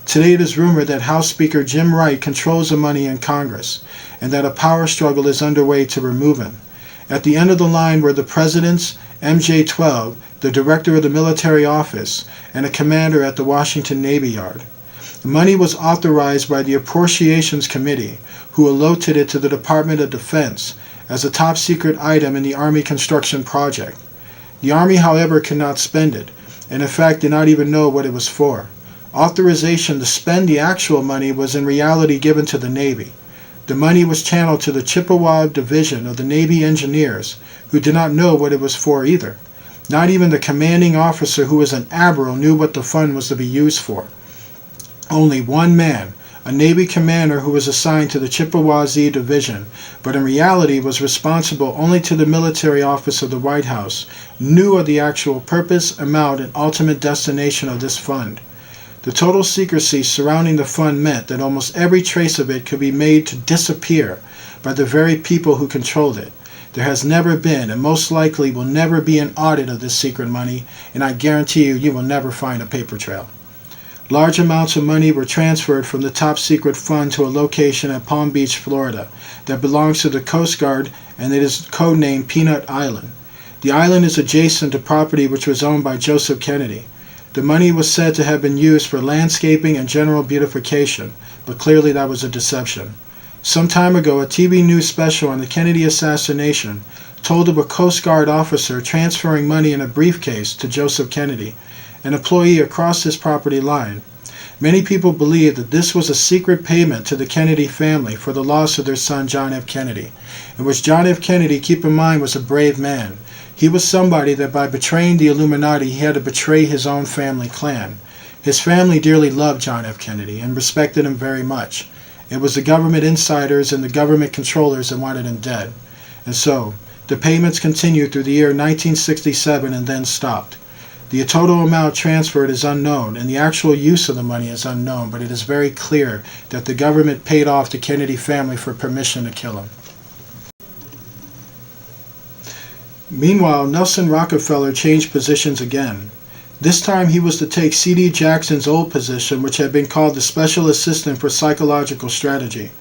Today it is rumored that House Speaker Jim Wright controls the money in Congress, and that a power struggle is underway to remove him. At the end of the line were the presidents, MJ-12, the director of the military office, and a commander at the Washington Navy Yard. The money was authorized by the Appropriations Committee, who allotted it to the Department of Defense as a top secret item in the Army construction project. The Army, however, could not spend it, and in fact did not even know what it was for. Authorization to spend the actual money was in reality given to the Navy. The money was channeled to the Chippewa Division of the Navy Engineers, who did not know what it was for either. Not even the commanding officer, who was an admiral, knew what the fund was to be used for. Only one man, a Navy commander who was assigned to the Chippewa Division, but in reality was responsible only to the military office of the White House, knew of the actual purpose, amount, and ultimate destination of this fund. The total secrecy surrounding the fund meant that almost every trace of it could be made to disappear by the very people who controlled it. There has never been, and most likely will never be, an audit of this secret money, and I guarantee you will never find a paper trail. Large amounts of money were transferred from the top secret fund to a location at Palm Beach, Florida, that belongs to the Coast Guard, and it is codenamed Peanut Island. The island is adjacent to property which was owned by Joseph Kennedy. The money was said to have been used for landscaping and general beautification, but clearly that was a deception. Some time ago, a TV news special on the Kennedy assassination told of a Coast Guard officer transferring money in a briefcase to Joseph Kennedy, an employee across his property line. Many people believe that this was a secret payment to the Kennedy family for the loss of their son John F. Kennedy, in which John F. Kennedy, keep in mind, was a brave man. He was somebody that by betraying the Illuminati, he had to betray his own family clan. His family dearly loved John F. Kennedy and respected him very much. It was the government insiders and the government controllers that wanted him dead. And so, the payments continued through the year 1967 and then stopped. The total amount transferred is unknown, and the actual use of the money is unknown, but it is very clear that the government paid off the Kennedy family for permission to kill him. Meanwhile, Nelson Rockefeller changed positions again. This time he was to take C.D. Jackson's old position, which had been called the Special Assistant for Psychological Strategy.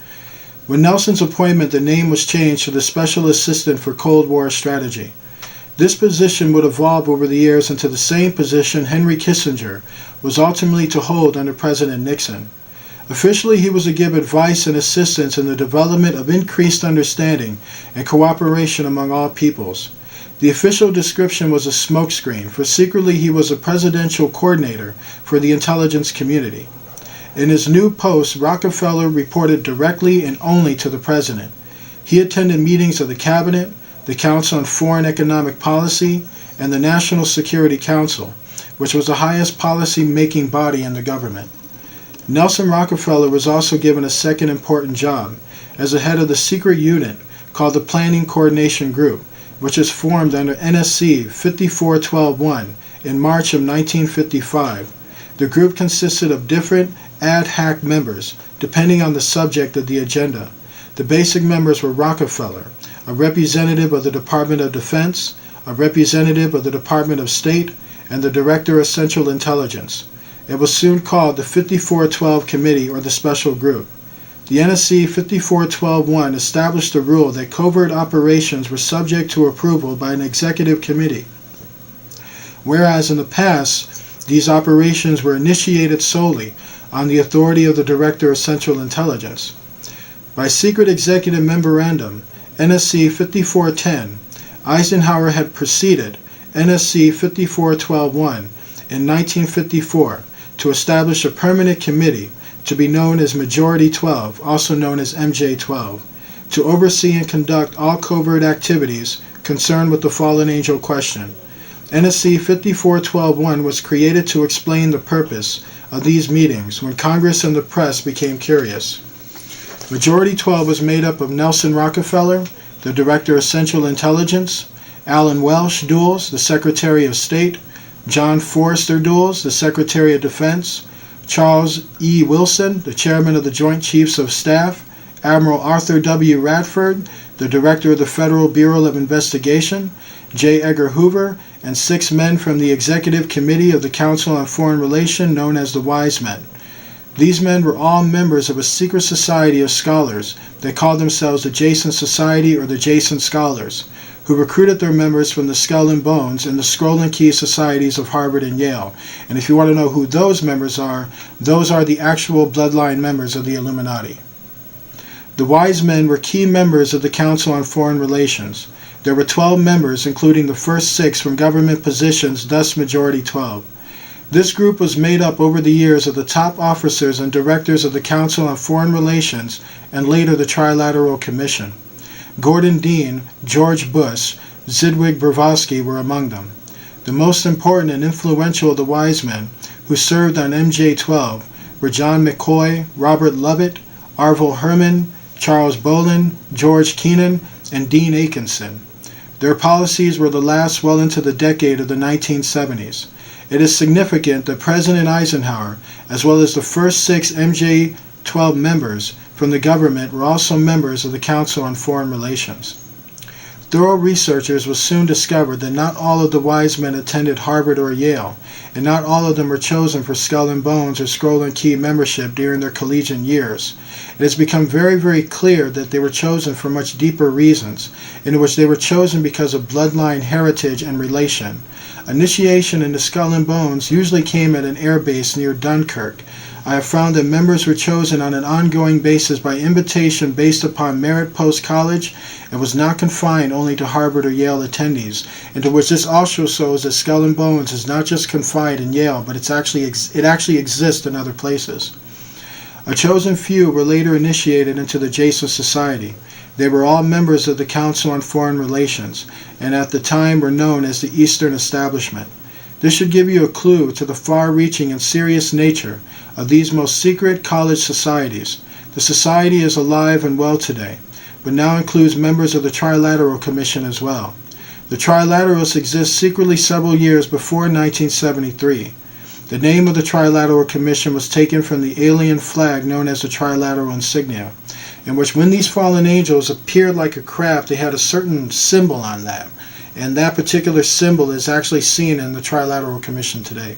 With Nelson's appointment, the name was changed to the Special Assistant for Cold War Strategy. This position would evolve over the years into the same position Henry Kissinger was ultimately to hold under President Nixon. Officially, he was to give advice and assistance in the development of increased understanding and cooperation among all peoples. The official description was a smokescreen, for secretly he was a presidential coordinator for the intelligence community. In his new post, Rockefeller reported directly and only to the president. He attended meetings of the cabinet, the Council on Foreign Economic Policy, and the National Security Council, which was the highest policy-making body in the government. Nelson Rockefeller was also given a second important job as the head of the secret unit called the Planning Coordination Group, which was formed under NSC 5412-1 in March of 1955. The group consisted of different ad hoc members, depending on the subject of the agenda. The basic members were Rockefeller, a representative of the Department of Defense, a representative of the Department of State, and the Director of Central Intelligence. It was soon called the 5412 Committee, or the Special Group. The NSC 5412-1 established a rule that covert operations were subject to approval by an executive committee, whereas in the past, these operations were initiated solely on the authority of the Director of Central Intelligence. By secret executive memorandum, NSC 5410, Eisenhower had preceded NSC 5412-1 in 1954 to establish a permanent committee to be known as Majority 12, also known as MJ12, to oversee and conduct all covert activities concerned with the fallen angel question. NSC 5412-1 was created to explain the purpose of these meetings when Congress and the press became curious. Majority 12 was made up of Nelson Rockefeller, the Director of Central Intelligence, Alan Welsh Dulles, the Secretary of State, John Forrester Dulles, the Secretary of Defense, Charles E. Wilson, the Chairman of the Joint Chiefs of Staff, Admiral Arthur W. Radford, the Director of the Federal Bureau of Investigation, J. Edgar Hoover, and 6 men from the Executive Committee of the Council on Foreign Relations known as the Wise Men. These men were all members of a secret society of scholars that called themselves the Jason Society or the Jason Scholars, who recruited their members from the Skull and Bones and the Scroll and Key Societies of Harvard and Yale. And if you want to know who those members are, those are the actual bloodline members of the Illuminati. The Wise Men were key members of the Council on Foreign Relations. There were 12 members, including the first 6 from government positions, thus Majority 12. This group was made up over the years of the top officers and directors of the Council on Foreign Relations and later the Trilateral Commission. Gordon Dean, George Bush, Zydwig Brzezinski were among them. The most important and influential of the Wise Men who served on MJ12 were John McCoy, Robert Lovett, Arvil Herman, Charles Bolin, George Kennan, and Dean Akinson. Their policies were to last well into the decade of the 1970s. It is significant that President Eisenhower, as well as the first 6 MJ12 members from the government, were also members of the Council on Foreign Relations. Thorough researchers will soon discover that not all of the Wise Men attended Harvard or Yale, and not all of them were chosen for Skull and Bones or Scroll and Key membership during their collegiate years. It has become very, very clear that they were chosen for much deeper reasons, in which they were chosen because of bloodline, heritage, and relation. Initiation into Skull and Bones usually came at an air base near Dunkirk. I have found that members were chosen on an ongoing basis by invitation based upon merit post-college and was not confined only to Harvard or Yale attendees, and to which this also shows that Skull and Bones is not just confined in Yale, but it actually exists in other places. A chosen few were later initiated into the Jason Society. They were all members of the Council on Foreign Relations, and at the time were known as the Eastern Establishment. This should give you a clue to the far-reaching and serious nature of these most secret college societies. The society is alive and well today, but now includes members of the Trilateral Commission as well. The Trilaterals exist secretly several years before 1973. The name of the Trilateral Commission was taken from the alien flag known as the Trilateral Insignia, in which when these fallen angels appeared like a craft, they had a certain symbol on them. And that particular symbol is actually seen in the Trilateral Commission today.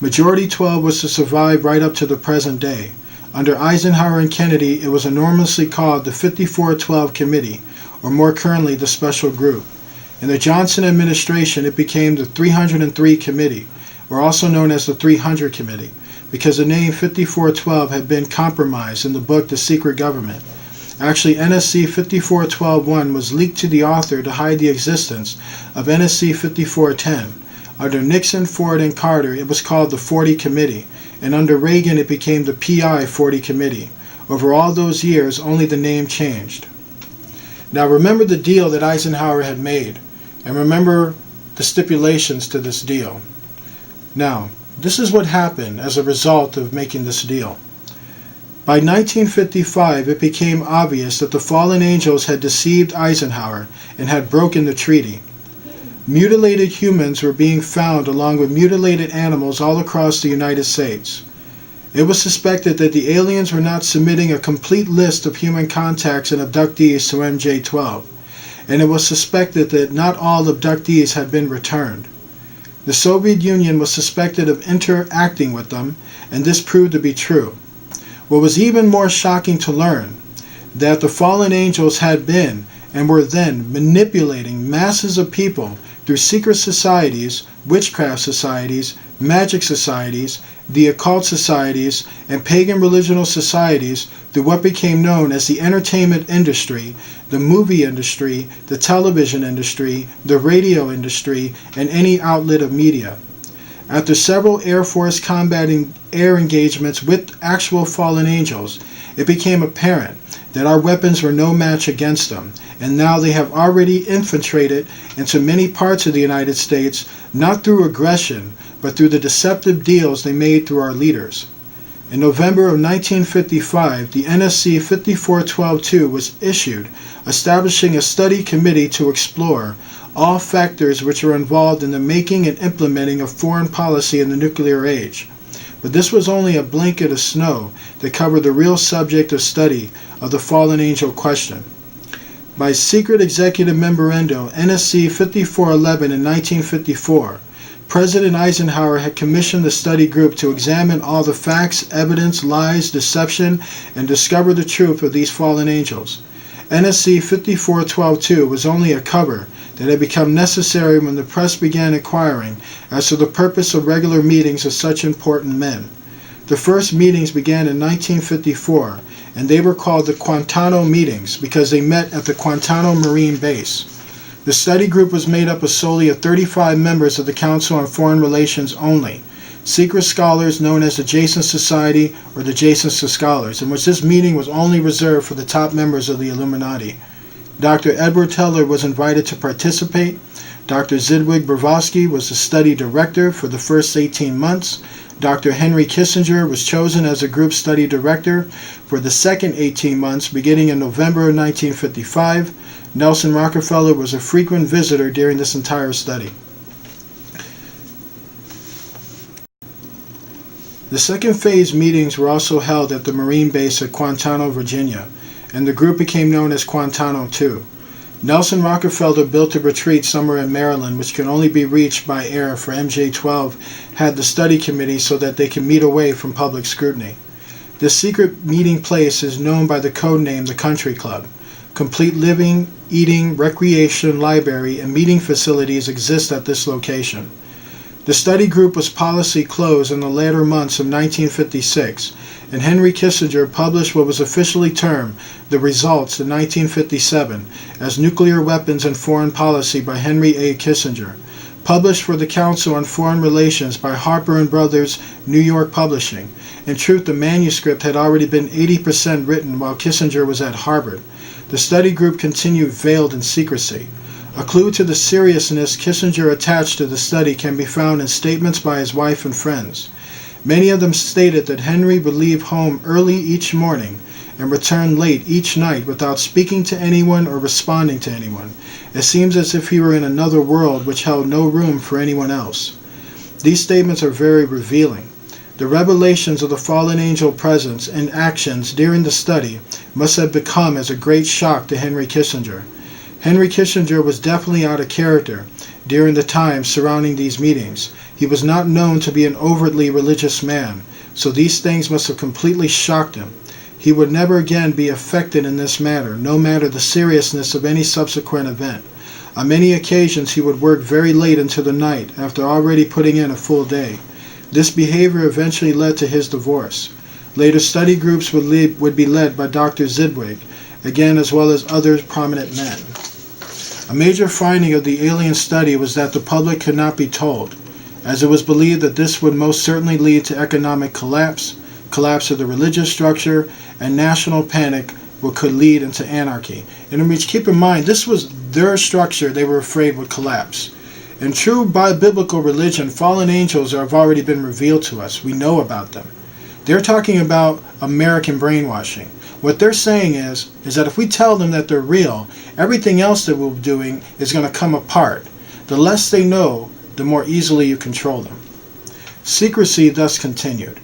Majority 12 was to survive right up to the present day. Under Eisenhower and Kennedy, it was enormously called the 5412 Committee, or more currently, the Special Group. In the Johnson administration, it became the 303 Committee, or also known as the 300 Committee, because the name 5412 had been compromised in the book The Secret Government. Actually, NSC 5412-1 was leaked to the author to hide the existence of NSC 5410. Under Nixon, Ford, and Carter, it was called the 40 Committee, and under Reagan, it became the PI 40 Committee. Over all those years, only the name changed. Now remember the deal that Eisenhower had made, and remember the stipulations to this deal. Now, this is what happened as a result of making this deal. By 1955, it became obvious that the fallen angels had deceived Eisenhower and had broken the treaty. Mutilated humans were being found along with mutilated animals all across the United States. It was suspected that the aliens were not submitting a complete list of human contacts and abductees to MJ12, and it was suspected that not all abductees had been returned. The Soviet Union was suspected of interacting with them, and this proved to be true. What was even more shocking to learn, that the fallen angels had been and were then manipulating masses of people through secret societies, witchcraft societies, magic societies, the occult societies, and pagan religional societies through what became known as the entertainment industry, the movie industry, the television industry, the radio industry, and any outlet of media. After several Air Force combating air engagements with actual fallen angels, it became apparent that our weapons were no match against them, and now they have already infiltrated into many parts of the United States, not through aggression, but through the deceptive deals they made through our leaders. In November of 1955, the NSC 5412-2 was issued, establishing a study committee to explore all factors which are involved in the making and implementing of foreign policy in the nuclear age. But this was only a blanket of snow that covered the real subject of study of the fallen angel question. By secret executive memorandum NSC 5411 in 1954, President Eisenhower had commissioned the study group to examine all the facts, evidence, lies, deception, and discover the truth of these fallen angels. NSC 5412-2 was only a cover that had become necessary when the press began inquiring as to the purpose of regular meetings of such important men. The first meetings began in 1954, and they were called the Guantanamo meetings because they met at the Guantanamo Marine Base. The study group was made up of solely 35 members of the Council on Foreign Relations only, secret scholars known as the Jason Society or the Jasons Scholars, in which this meeting was only reserved for the top members of the Illuminati. Dr. Edward Teller was invited to participate. Dr. Zydwig Brzezinski was the study director for the first 18 months. Dr. Henry Kissinger was chosen as a group study director for the second 18 months, beginning in November of 1955. Nelson Rockefeller was a frequent visitor during this entire study. The second phase meetings were also held at the Marine base at Guantanamo, Virginia, and the group became known as Guantanamo II. Nelson Rockefeller built a retreat somewhere in Maryland which could only be reached by air, for MJ-12 had the study committee so that they could meet away from public scrutiny. This secret meeting place is known by the code name the Country Club. Complete living, eating, recreation, library, and meeting facilities exist at this location. The study group was policy closed in the latter months of 1956, and Henry Kissinger published what was officially termed the Results in 1957 as Nuclear Weapons and Foreign Policy by Henry A. Kissinger, published for the Council on Foreign Relations by Harper & Brothers, New York Publishing. In truth, the manuscript had already been 80% written while Kissinger was at Harvard. The study group continued veiled in secrecy. A clue to the seriousness Kissinger attached to the study can be found in statements by his wife and friends. Many of them stated that Henry would leave home early each morning and return late each night without speaking to anyone or responding to anyone. It seems as if he were in another world which held no room for anyone else. These statements are very revealing. The revelations of the fallen angel presence and actions during the study must have become as a great shock to Henry Kissinger. Henry Kissinger was definitely out of character during the time surrounding these meetings. He was not known to be an overtly religious man, so these things must have completely shocked him. He would never again be affected in this matter, no matter the seriousness of any subsequent event. On many occasions he would work very late into the night after already putting in a full day. This behavior eventually led to his divorce. Later study groups would be led by Dr. Zydwig, again as well as other prominent men. A major finding of the alien study was that the public could not be told, as it was believed that this would most certainly lead to economic collapse of the religious structure, and national panic, what could lead into anarchy. And keep in mind, this was their structure they were afraid would collapse. In true biblical religion, fallen angels have already been revealed to us. We know about them. They're talking about American brainwashing. What they're saying is that if we tell them that they're real, everything else that we're doing is going to come apart. The less they know, the more easily you control them. Secrecy thus continued.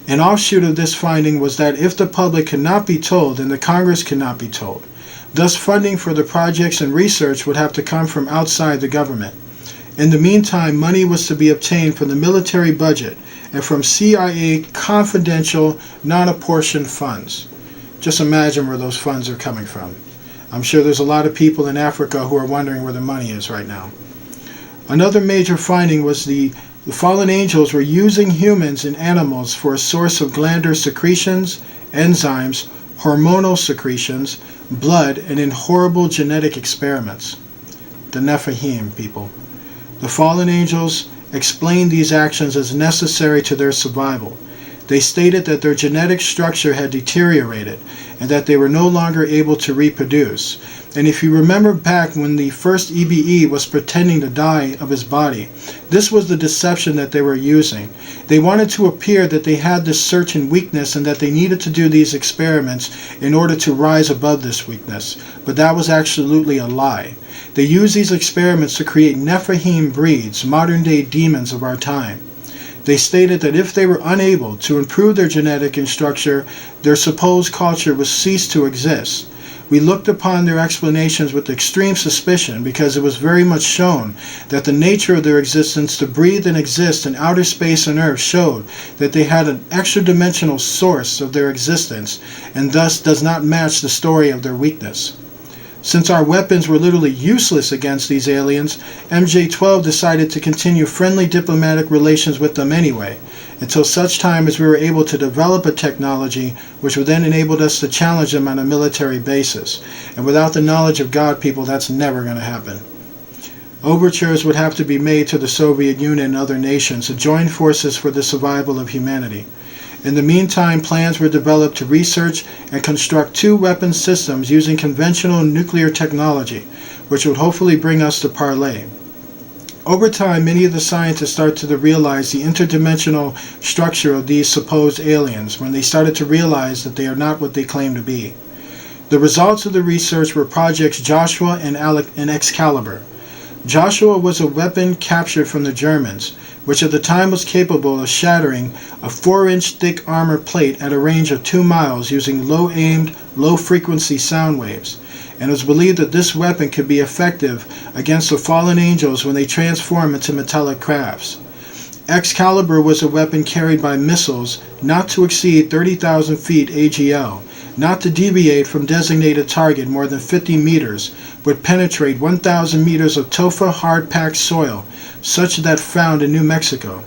An offshoot of this finding was that if the public cannot be told, then the Congress cannot be told. Thus, funding for the projects and research would have to come from outside the government. In the meantime, money was to be obtained from the military budget and from CIA confidential, non-apportioned funds. Just imagine where those funds are coming from. I'm sure there's a lot of people in Africa who are wondering where the money is right now. Another major finding was the fallen angels were using humans and animals for a source of glandular secretions, enzymes, hormonal secretions, blood, and in horrible genetic experiments. The Nephilim, people. The fallen angels explained these actions as necessary to their survival. They stated that their genetic structure had deteriorated and that they were no longer able to reproduce. And if you remember back when the first EBE was pretending to die of his body, this was the deception that they were using. They wanted to appear that they had this certain weakness and that they needed to do these experiments in order to rise above this weakness. But that was absolutely a lie. They used these experiments to create Nephilim breeds, modern-day demons of our time. They stated that if they were unable to improve their genetic structure, their supposed culture would cease to exist. We looked upon their explanations with extreme suspicion because it was very much shown that the nature of their existence to breathe and exist in outer space and earth showed that they had an extra-dimensional source of their existence and thus does not match the story of their weakness. Since our weapons were literally useless against these aliens, MJ-12 decided to continue friendly diplomatic relations with them anyway, until such time as we were able to develop a technology which would then enable us to challenge them on a military basis. And without the knowledge of God, people, that's never going to happen. Overtures would have to be made to the Soviet Union and other nations to join forces for the survival of humanity. In the meantime, plans were developed to research and construct 2 weapon systems using conventional nuclear technology, which would hopefully bring us to parley. Over time, many of the scientists started to realize the interdimensional structure of these supposed aliens when they started to realize that they are not what they claim to be. The results of the research were projects Joshua and Excalibur. Joshua was a weapon captured from the Germans, which at the time was capable of shattering a 4-inch thick armor plate at a range of 2 miles using low-aimed, low-frequency sound waves, and it was believed that this weapon could be effective against the fallen angels when they transform into metallic crafts. Excalibur was a weapon carried by missiles not to exceed 30,000 feet AGL, not to deviate from designated target more than 50 meters, would penetrate 1,000 meters of TOFA hard-packed soil, such that found in New Mexico,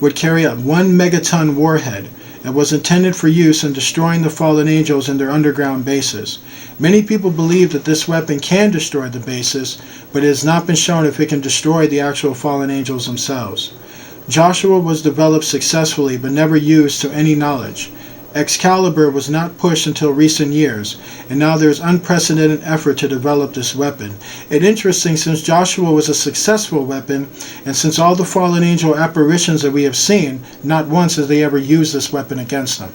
would carry a 1 megaton warhead, and was intended for use in destroying the fallen angels in their underground bases. Many people believe that this weapon can destroy the bases, but it has not been shown if it can destroy the actual fallen angels themselves. Joshua was developed successfully but never used to any knowledge. Excalibur was not pushed until recent years, and now there is unprecedented effort to develop this weapon. It's interesting, since Joshua was a successful weapon, and since all the fallen angel apparitions that we have seen, not once has they ever used this weapon against them.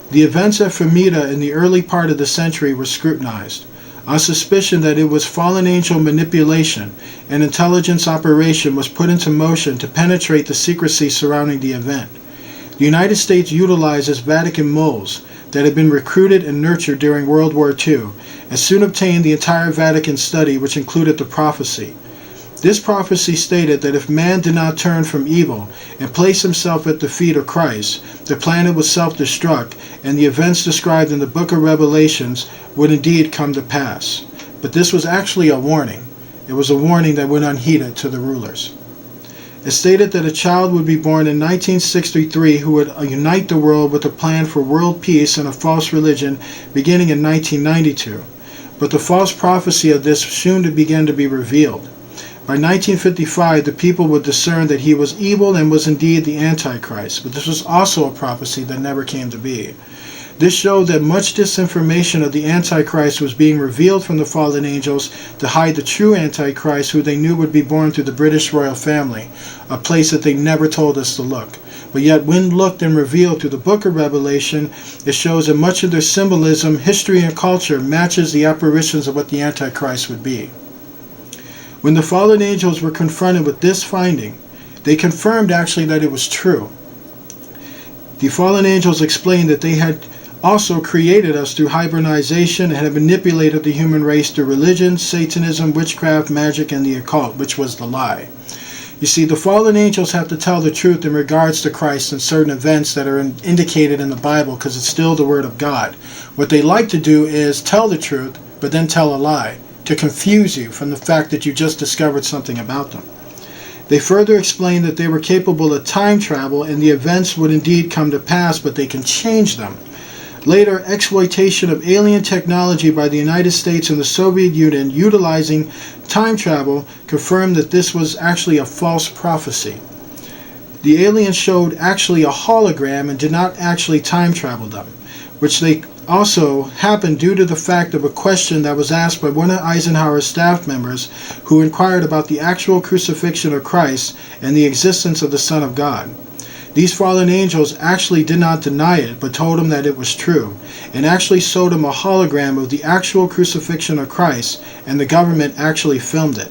The events at Femida in the early part of the century were scrutinized, on suspicion that it was fallen angel manipulation. An intelligence operation was put into motion to penetrate the secrecy surrounding the event. The United States utilizes Vatican moles that had been recruited and nurtured during World War II, and soon obtained the entire Vatican study, which included the prophecy. This prophecy stated that if man did not turn from evil and place himself at the feet of Christ, the planet would self-destruct, and the events described in the book of Revelations would indeed come to pass. But this was actually a warning. It was a warning that went unheeded to the rulers. It stated that a child would be born in 1963 who would unite the world with a plan for world peace and a false religion beginning in 1992. But the false prophecy of this soon began to be revealed. By 1955, the people would discern that he was evil and was indeed the Antichrist, but this was also a prophecy that never came to be. This showed that much disinformation of the Antichrist was being revealed from the fallen angels to hide the true Antichrist, who they knew would be born through the British royal family, a place that they never told us to look. But yet when looked and revealed through the book of Revelation, it shows that much of their symbolism, history, and culture matches the apparitions of what the Antichrist would be. When the fallen angels were confronted with this finding, they confirmed actually that it was true. The fallen angels explained that they had also created us through hybridization and had manipulated the human race through religion, Satanism, witchcraft, magic, and the occult, which was the lie. You see, the fallen angels have to tell the truth in regards to Christ and certain events that are indicated in the Bible, because it's still the Word of God. What they like to do is tell the truth, but then tell a lie, to confuse you from the fact that you just discovered something about them. They further explained that they were capable of time travel and the events would indeed come to pass, but they can change them. Later, exploitation of alien technology by the United States and the Soviet Union utilizing time travel confirmed that this was actually a false prophecy. The aliens showed actually a hologram and did not actually time travel them, which they also happened due to the fact of a question that was asked by one of Eisenhower's staff members who inquired about the actual crucifixion of Christ and the existence of the Son of God. These fallen angels actually did not deny it, but told him that it was true, and actually showed him a hologram of the actual crucifixion of Christ, and the government actually filmed it.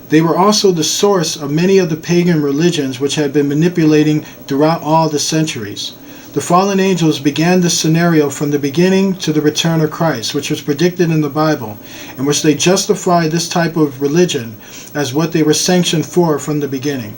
They were also the source of many of the pagan religions which had been manipulating throughout all the centuries. The fallen angels began this scenario from the beginning to the return of Christ, which was predicted in the Bible, in which they justify this type of religion as what they were sanctioned for from the beginning.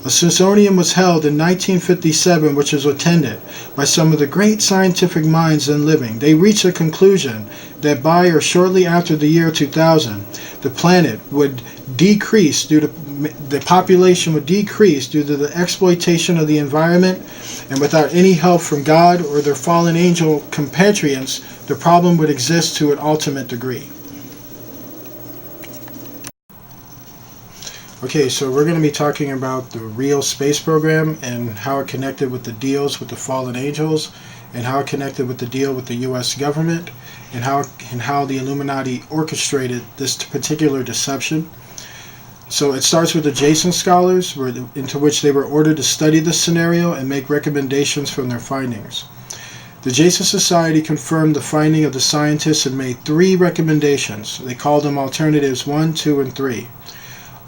A symposium was held in 1957, which was attended by some of the great scientific minds then living. They reached a conclusion that by or shortly after the year 2000, the planet would decrease due to the population would decrease due to the exploitation of the environment, and without any help from God or their fallen angel compatriots, the problem would exist to an ultimate degree. Okay, so we're going to be talking about the real space program and how it connected with the deals with the fallen angels, and how it connected with the deal with the U.S. government, and how the Illuminati orchestrated this particular deception. So it starts with the Jason scholars, into which they were ordered to study the scenario and make recommendations from their findings. The Jason Society confirmed the finding of the scientists and made 3 recommendations. They called them Alternatives 1, 2, and 3.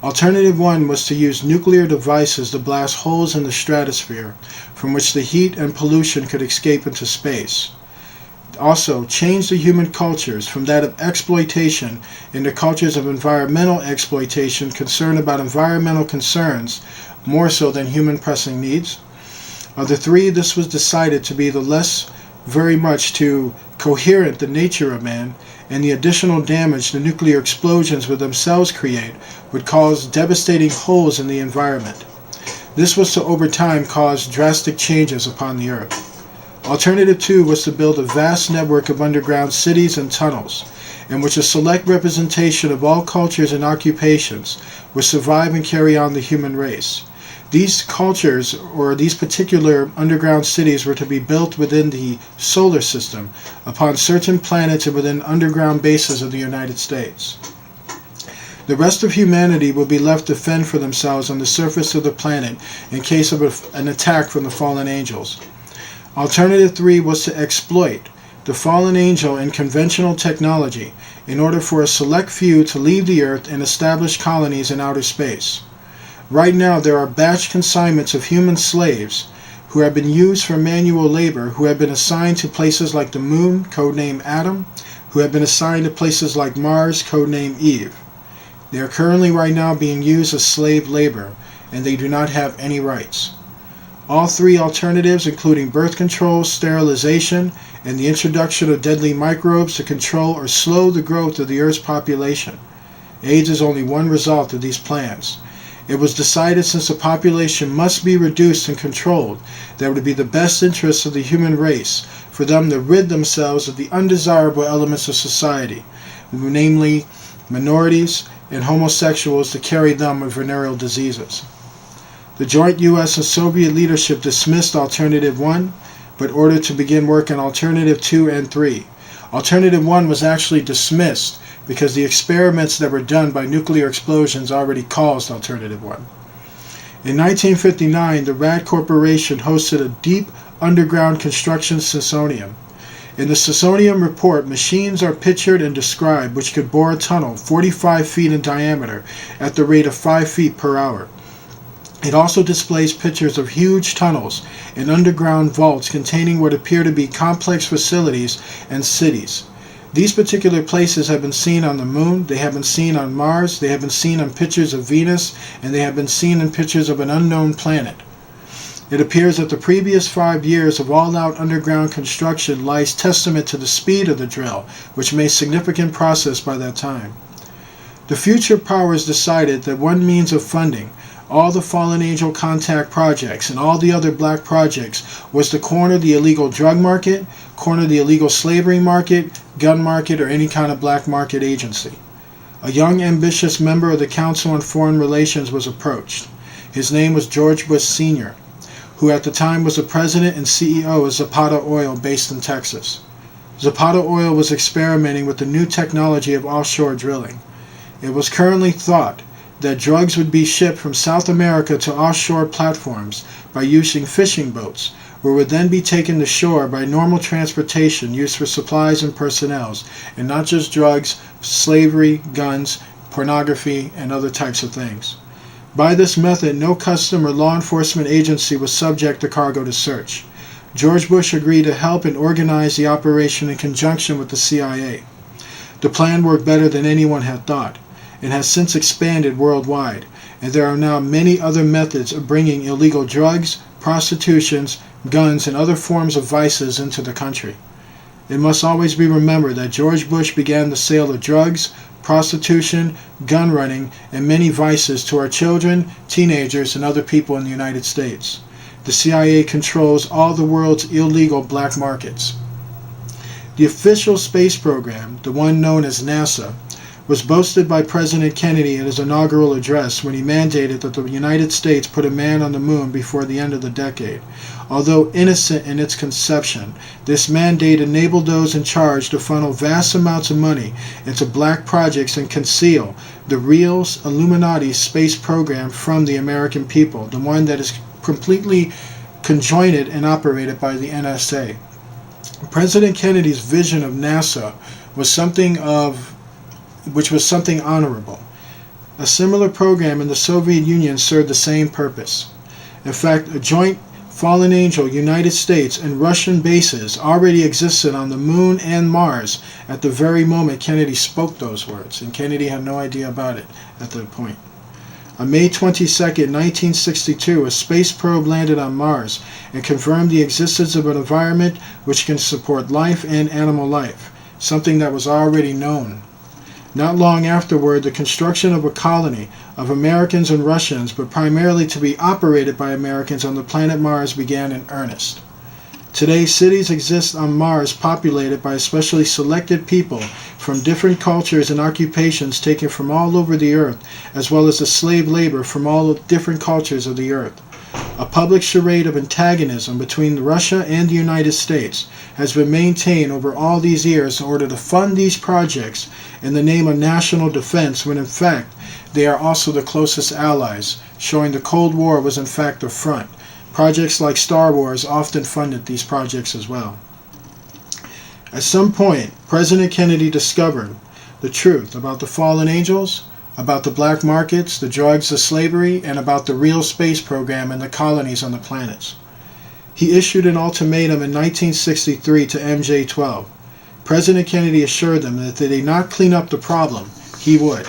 Alternative 1 was to use nuclear devices to blast holes in the stratosphere, from which the heat and pollution could escape into space. Also, change the human cultures from that of exploitation into cultures of environmental exploitation, concerned about environmental concerns more so than human pressing needs. Of the 3, this was decided to be the less very much too coherent the nature of man, and the additional damage the nuclear explosions would themselves create would cause devastating holes in the environment. This was to over time cause drastic changes upon the earth. Alternative 2 was to build a vast network of underground cities and tunnels, in which a select representation of all cultures and occupations would survive and carry on the human race. These cultures, or these particular underground cities, were to be built within the solar system, upon certain planets and within underground bases of the United States. The rest of humanity will be left to fend for themselves on the surface of the planet in case of an attack from the fallen angels. Alternative 3 was to exploit the fallen angel and conventional technology in order for a select few to leave the earth and establish colonies in outer space. Right now there are batch consignments of human slaves who have been used for manual labor, who have been assigned to places like the moon, codename Adam, who have been assigned to places like Mars, codename Eve. They are currently right now being used as slave labor, and they do not have any rights. All 3 alternatives, including birth control, sterilization, and the introduction of deadly microbes to control or slow the growth of the Earth's population. AIDS is only one result of these plans. It was decided, since the population must be reduced and controlled, that it would be the best interest of the human race for them to rid themselves of the undesirable elements of society, namely minorities and homosexuals, to carry them with venereal diseases. The joint U.S. and Soviet leadership dismissed Alternative 1, but ordered to begin work on Alternative 2 and 3. Alternative 1 was actually dismissed because the experiments that were done by nuclear explosions already caused Alternative 1. In 1959, the RAD Corporation hosted a deep underground construction symposium. In the symposium report, machines are pictured and described which could bore a tunnel 45 feet in diameter at the rate of 5 feet per hour. It also displays pictures of huge tunnels and underground vaults containing what appear to be complex facilities and cities. These particular places have been seen on the moon, they have been seen on Mars, they have been seen on pictures of Venus, and they have been seen in pictures of an unknown planet. It appears that the previous 5 years of all-out underground construction lies testament to the speed of the drill, which made significant progress by that time. The future powers decided that one means of funding all the Fallen Angel contact projects and all the other black projects was to corner the illegal drug market, corner the illegal slavery market, gun market, or any kind of black market agency. A young, ambitious member of the Council on Foreign Relations was approached. His name was George Bush Sr., who at the time was the president and CEO of Zapata Oil based in Texas. Zapata Oil was experimenting with the new technology of offshore drilling. It was currently thought that drugs would be shipped from South America to offshore platforms by using fishing boats, where would then be taken to shore by normal transportation used for supplies and personnel, and not just drugs, slavery, guns, pornography, and other types of things. By this method, no custom or law enforcement agency was subject to cargo to search. George Bush agreed to help and organize the operation in conjunction with the CIA. The plan worked better than anyone had thought, and has since expanded worldwide, and there are now many other methods of bringing illegal drugs, prostitutions, guns, and other forms of vices into the country. It must always be remembered that George Bush began the sale of drugs, prostitution, gun running, and many vices to our children, teenagers, and other people in the United States. The CIA controls all the world's illegal black markets. The official space program, the one known as NASA, was boasted by President Kennedy in his inaugural address when he mandated that the United States put a man on the moon before the end of the decade. Although innocent in its conception, this mandate enabled those in charge to funnel vast amounts of money into black projects and conceal the real Illuminati space program from the American people, the one that is completely conjoined and operated by the NSA. President Kennedy's vision of NASA was something honorable. A similar program in the Soviet Union served the same purpose. In fact, a joint Fallen Angel United States and Russian bases already existed on the Moon and Mars at the very moment Kennedy spoke those words, and Kennedy had no idea about it at that point. On May 22, 1962, a space probe landed on Mars and confirmed the existence of an environment which can support life and animal life, something that was already known. Not long afterward, the construction of a colony of Americans and Russians, but primarily to be operated by Americans on the planet Mars, began in earnest. Today, cities exist on Mars populated by especially selected people from different cultures and occupations taken from all over the earth, as well as the slave labor from all different cultures of the earth. A public charade of antagonism between Russia and the United States has been maintained over all these years in order to fund these projects in the name of national defense, when in fact they are also the closest allies, showing the Cold War was in fact a front. Projects like Star Wars often funded these projects as well. At some point, President Kennedy discovered the truth about the fallen angels, about the black markets, the drugs, the slavery, and about the real space program and the colonies on the planets. He issued an ultimatum in 1963 to MJ-12. President Kennedy assured them that if they did not clean up the problem, he would.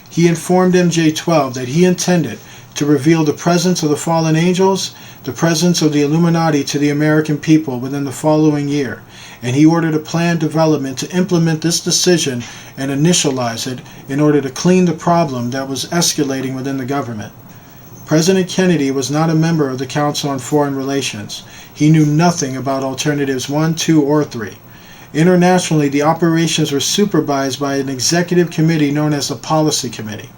He informed MJ-12 that he intended to reveal the presence of the fallen angels, the presence of the Illuminati to the American people within the following year, and he ordered a planned development to implement this decision and initialize it in order to clean the problem that was escalating within the government. President Kennedy was not a member of the Council on Foreign Relations. He knew nothing about Alternatives 1, 2, or 3. Internationally, the operations were supervised by an executive committee known as the Policy Committee.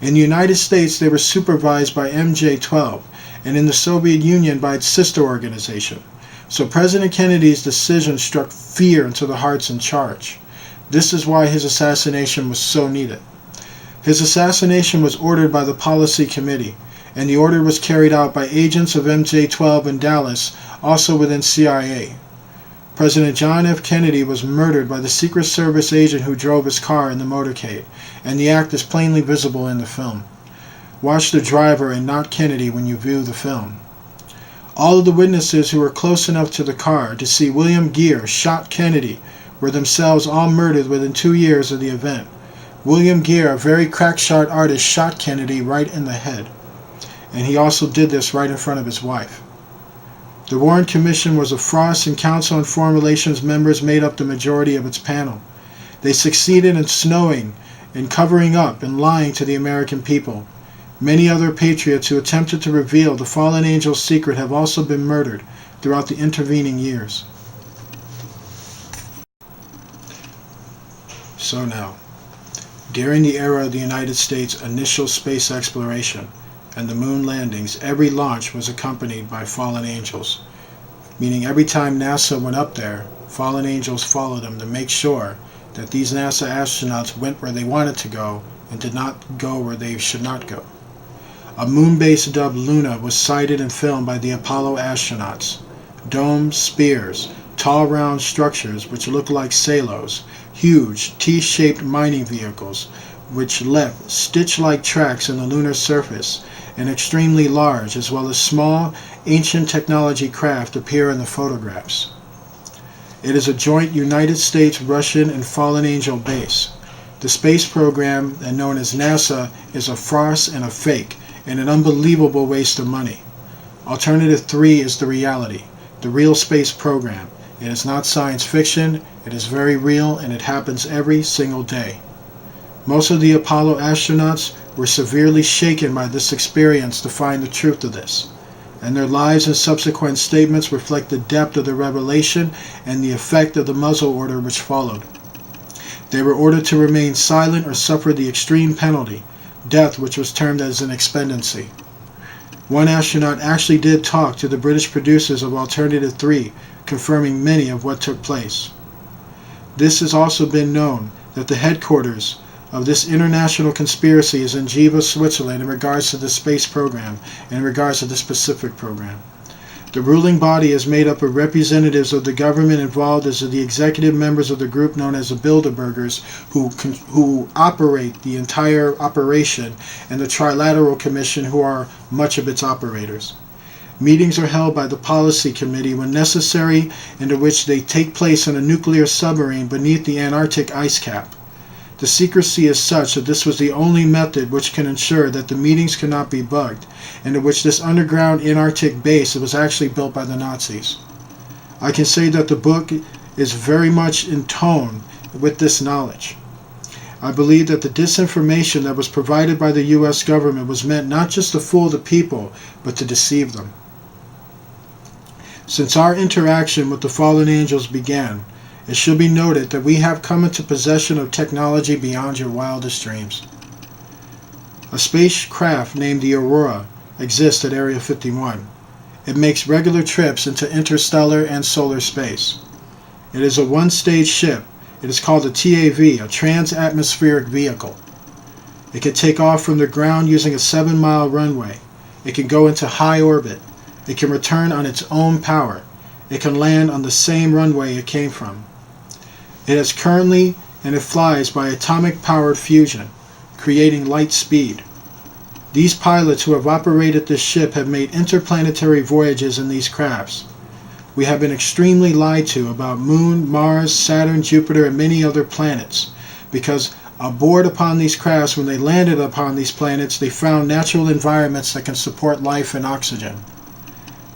In the United States, they were supervised by MJ-12, and in the Soviet Union by its sister organization. So President Kennedy's decision struck fear into the hearts in charge. This is why his assassination was so needed. His assassination was ordered by the Policy Committee, and the order was carried out by agents of MJ-12 in Dallas, also within CIA. President John F. Kennedy was murdered by the Secret Service agent who drove his car in the motorcade, and the act is plainly visible in the film. Watch the driver and not Kennedy when you view the film. All of the witnesses who were close enough to the car to see William Gere shot Kennedy were themselves all murdered within 2 years of the event. William Gere, a very crack-shot artist, shot Kennedy right in the head. And he also did this right in front of his wife. The Warren Commission was of Frost and Council on Foreign Relations members made up the majority of its panel. They succeeded in snowing and covering up and lying to the American people. Many other patriots who attempted to reveal the fallen angel's secret have also been murdered throughout the intervening years. So now, during the era of the United States' initial space exploration and the moon landings, every launch was accompanied by fallen angels, meaning every time NASA went up there, fallen angels followed them to make sure that these NASA astronauts went where they wanted to go and did not go where they should not go. A moon base dubbed Luna was sighted and filmed by the Apollo astronauts. Domes, spears, tall round structures which look like salos, huge T-shaped mining vehicles which left stitch-like tracks in the lunar surface, and extremely large as well as small, ancient technology craft appear in the photographs. It is a joint United States, Russian, and fallen angel base. The space program, and known as NASA, is a farce and a fake, and an unbelievable waste of money. Alternative 3 is the reality, the real space program. It is not science fiction, it is very real, and it happens every single day. Most of the Apollo astronauts were severely shaken by this experience to find the truth of this, and their lives and subsequent statements reflect the depth of the revelation and the effect of the muzzle order which followed. They were ordered to remain silent or suffer the extreme penalty, death, which was termed as an expediency. One astronaut actually did talk to the British producers of Alternative 3, confirming many of what took place. This has also been known that the headquarters of this international conspiracy is in Geneva, Switzerland in regards to the space program and in regards to the specific program. The ruling body is made up of representatives of the government involved as the executive members of the group known as the Bilderbergers who operate the entire operation, and the Trilateral Commission who are much of its operators. Meetings are held by the Policy Committee when necessary, into which they take place in a nuclear submarine beneath the Antarctic ice cap. The secrecy is such that this was the only method which can ensure that the meetings cannot be bugged, and in which this underground Antarctic base was actually built by the Nazis. I can say that the book is very much in tone with this knowledge. I believe that the disinformation that was provided by the U.S. government was meant not just to fool the people, but to deceive them. Since our interaction with the fallen angels began, it should be noted that we have come into possession of technology beyond your wildest dreams. A spacecraft named the Aurora exists at Area 51. It makes regular trips into interstellar and solar space. It is a one-stage ship. It is called a TAV, a trans-atmospheric vehicle. It can take off from the ground using a 7-mile runway. It can go into high orbit. It can return on its own power. It can land on the same runway it came from. It has currently, and it flies by atomic-powered fusion, creating light speed. These pilots who have operated this ship have made interplanetary voyages in these crafts. We have been extremely lied to about Moon, Mars, Saturn, Jupiter, and many other planets, because aboard upon these crafts, when they landed upon these planets, they found natural environments that can support life and oxygen.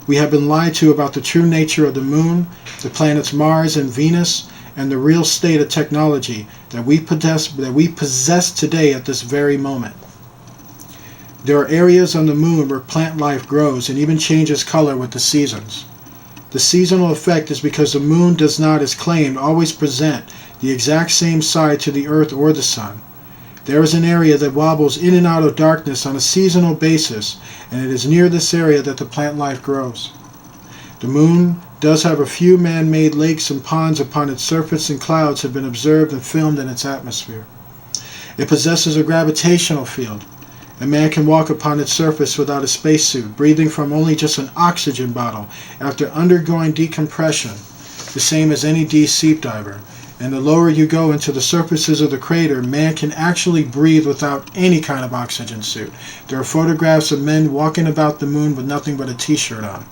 We have been lied to about the true nature of the Moon, the planets Mars and Venus, and the real state of technology that we possess today at this very moment. There are areas on the Moon where plant life grows and even changes color with the seasons. The seasonal effect is because the Moon does not, as claimed, always present the exact same side to the Earth or the Sun. There is an area that wobbles in and out of darkness on a seasonal basis, and it is near this area that the plant life grows. The Moon does have a few man-made lakes and ponds upon its surface, and clouds have been observed and filmed in its atmosphere. It possesses a gravitational field. A man can walk upon its surface without a spacesuit, breathing from only just an oxygen bottle after undergoing decompression, the same as any deep diver. And the lower you go into the surfaces of the crater, man can actually breathe without any kind of oxygen suit. There are photographs of men walking about the Moon with nothing but a t-shirt on.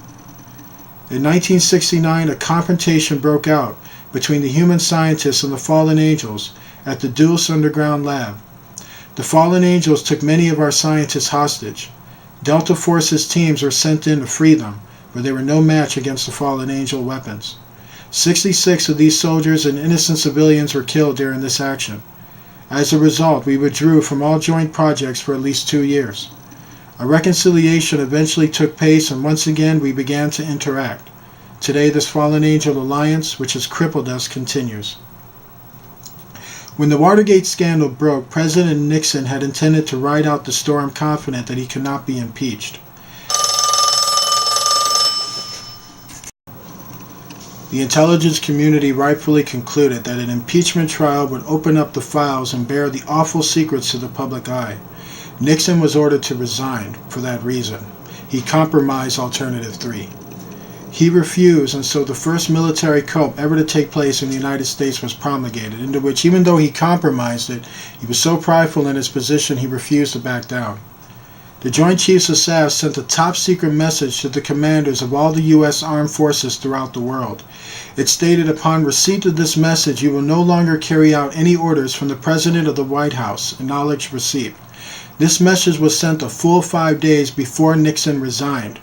In 1969, a confrontation broke out between the human scientists and the fallen angels at the Dulce Underground Lab. The fallen angels took many of our scientists hostage. Delta Force's teams were sent in to free them, but they were no match against the fallen angel weapons. 66 of these soldiers and innocent civilians were killed during this action. As a result, we withdrew from all joint projects for at least 2 years. A reconciliation eventually took place, and once again we began to interact. Today, this fallen angel alliance, which has crippled us, continues. When the Watergate scandal broke, President Nixon had intended to ride out the storm confident that he could not be impeached. The intelligence community rightfully concluded that an impeachment trial would open up the files and bare the awful secrets to the public eye. Nixon was ordered to resign for that reason. He compromised Alternative 3. He refused, and so the first military coup ever to take place in the United States was promulgated, into which, even though he compromised it, he was so prideful in his position he refused to back down. The Joint Chiefs of Staff sent a top-secret message to the commanders of all the U.S. armed forces throughout the world. It stated, upon receipt of this message, you will no longer carry out any orders from the President of the White House. Acknowledged receipt. This message was sent a full 5 days before Nixon resigned.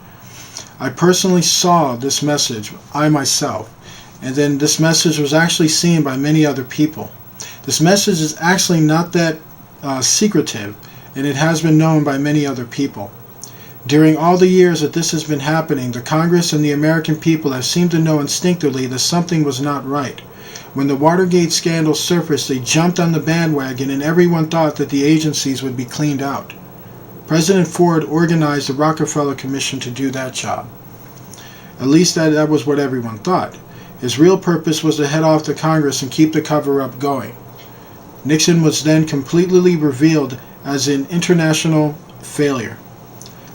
I personally saw this message, I myself, and then this message was actually seen by many other people. This message is actually not that secretive, and it has been known by many other people. During all the years that this has been happening, the Congress and the American people have seemed to know instinctively that something was not right. When the Watergate scandal surfaced, they jumped on the bandwagon, and everyone thought that the agencies would be cleaned out. President Ford organized the Rockefeller Commission to do that job. At least that was what everyone thought. His real purpose was to head off the Congress and keep the cover-up going. Nixon was then completely revealed as an international failure.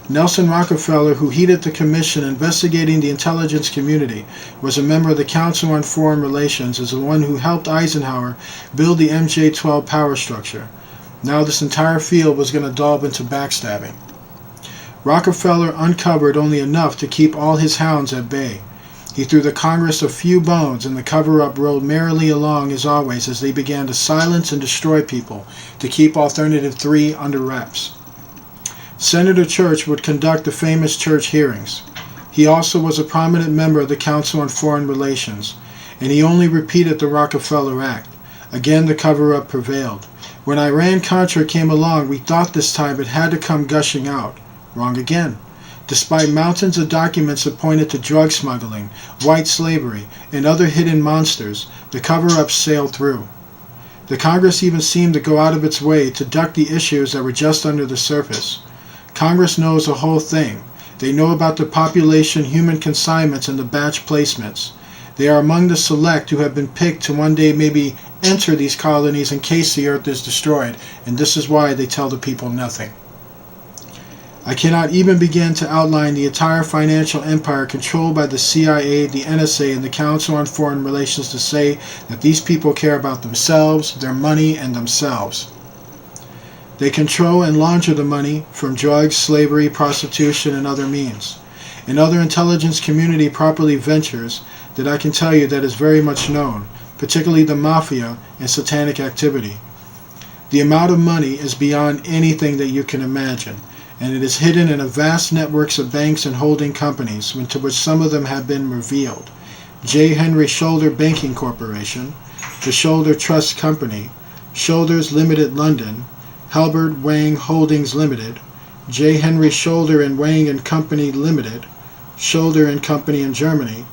Nelson Rockefeller, who headed the commission investigating the intelligence community, was a member of the Council on Foreign Relations, as the one who helped Eisenhower build the MJ-12 power structure. Now this entire field was going to delve into backstabbing. Rockefeller uncovered only enough to keep all his hounds at bay. He threw the Congress a few bones, and the cover-up rolled merrily along as always as they began to silence and destroy people to keep Alternative 3 under wraps. Senator Church would conduct the famous Church hearings. He also was a prominent member of the Council on Foreign Relations, and he only repeated the Rockefeller Act. Again, the cover-up prevailed. When Iran-Contra came along, we thought this time it had to come gushing out. Wrong again. Despite mountains of documents that pointed to drug smuggling, white slavery, and other hidden monsters, the cover-up sailed through. The Congress even seemed to go out of its way to duck the issues that were just under the surface. Congress knows the whole thing. They know about the population, human consignments, and the batch placements. They are among the select who have been picked to one day maybe enter these colonies in case the earth is destroyed, and this is why they tell the people nothing. I cannot even begin to outline the entire financial empire controlled by the CIA, the NSA, and the Council on Foreign Relations to say that these people care about themselves, their money, and themselves. They control and launder the money from drugs, slavery, prostitution, and other means. In other intelligence community properly ventures that I can tell you that is very much known, particularly the mafia and satanic activity. The amount of money is beyond anything that you can imagine, and it is hidden in a vast networks of banks and holding companies, to which some of them have been revealed. J. Henry Shoulder Banking Corporation, the Shoulder Trust Company, Shoulders Limited London, Halbert Wang Holdings Limited, J. Henry Shoulder and Wang and Company Limited, Shoulder and Company in Germany,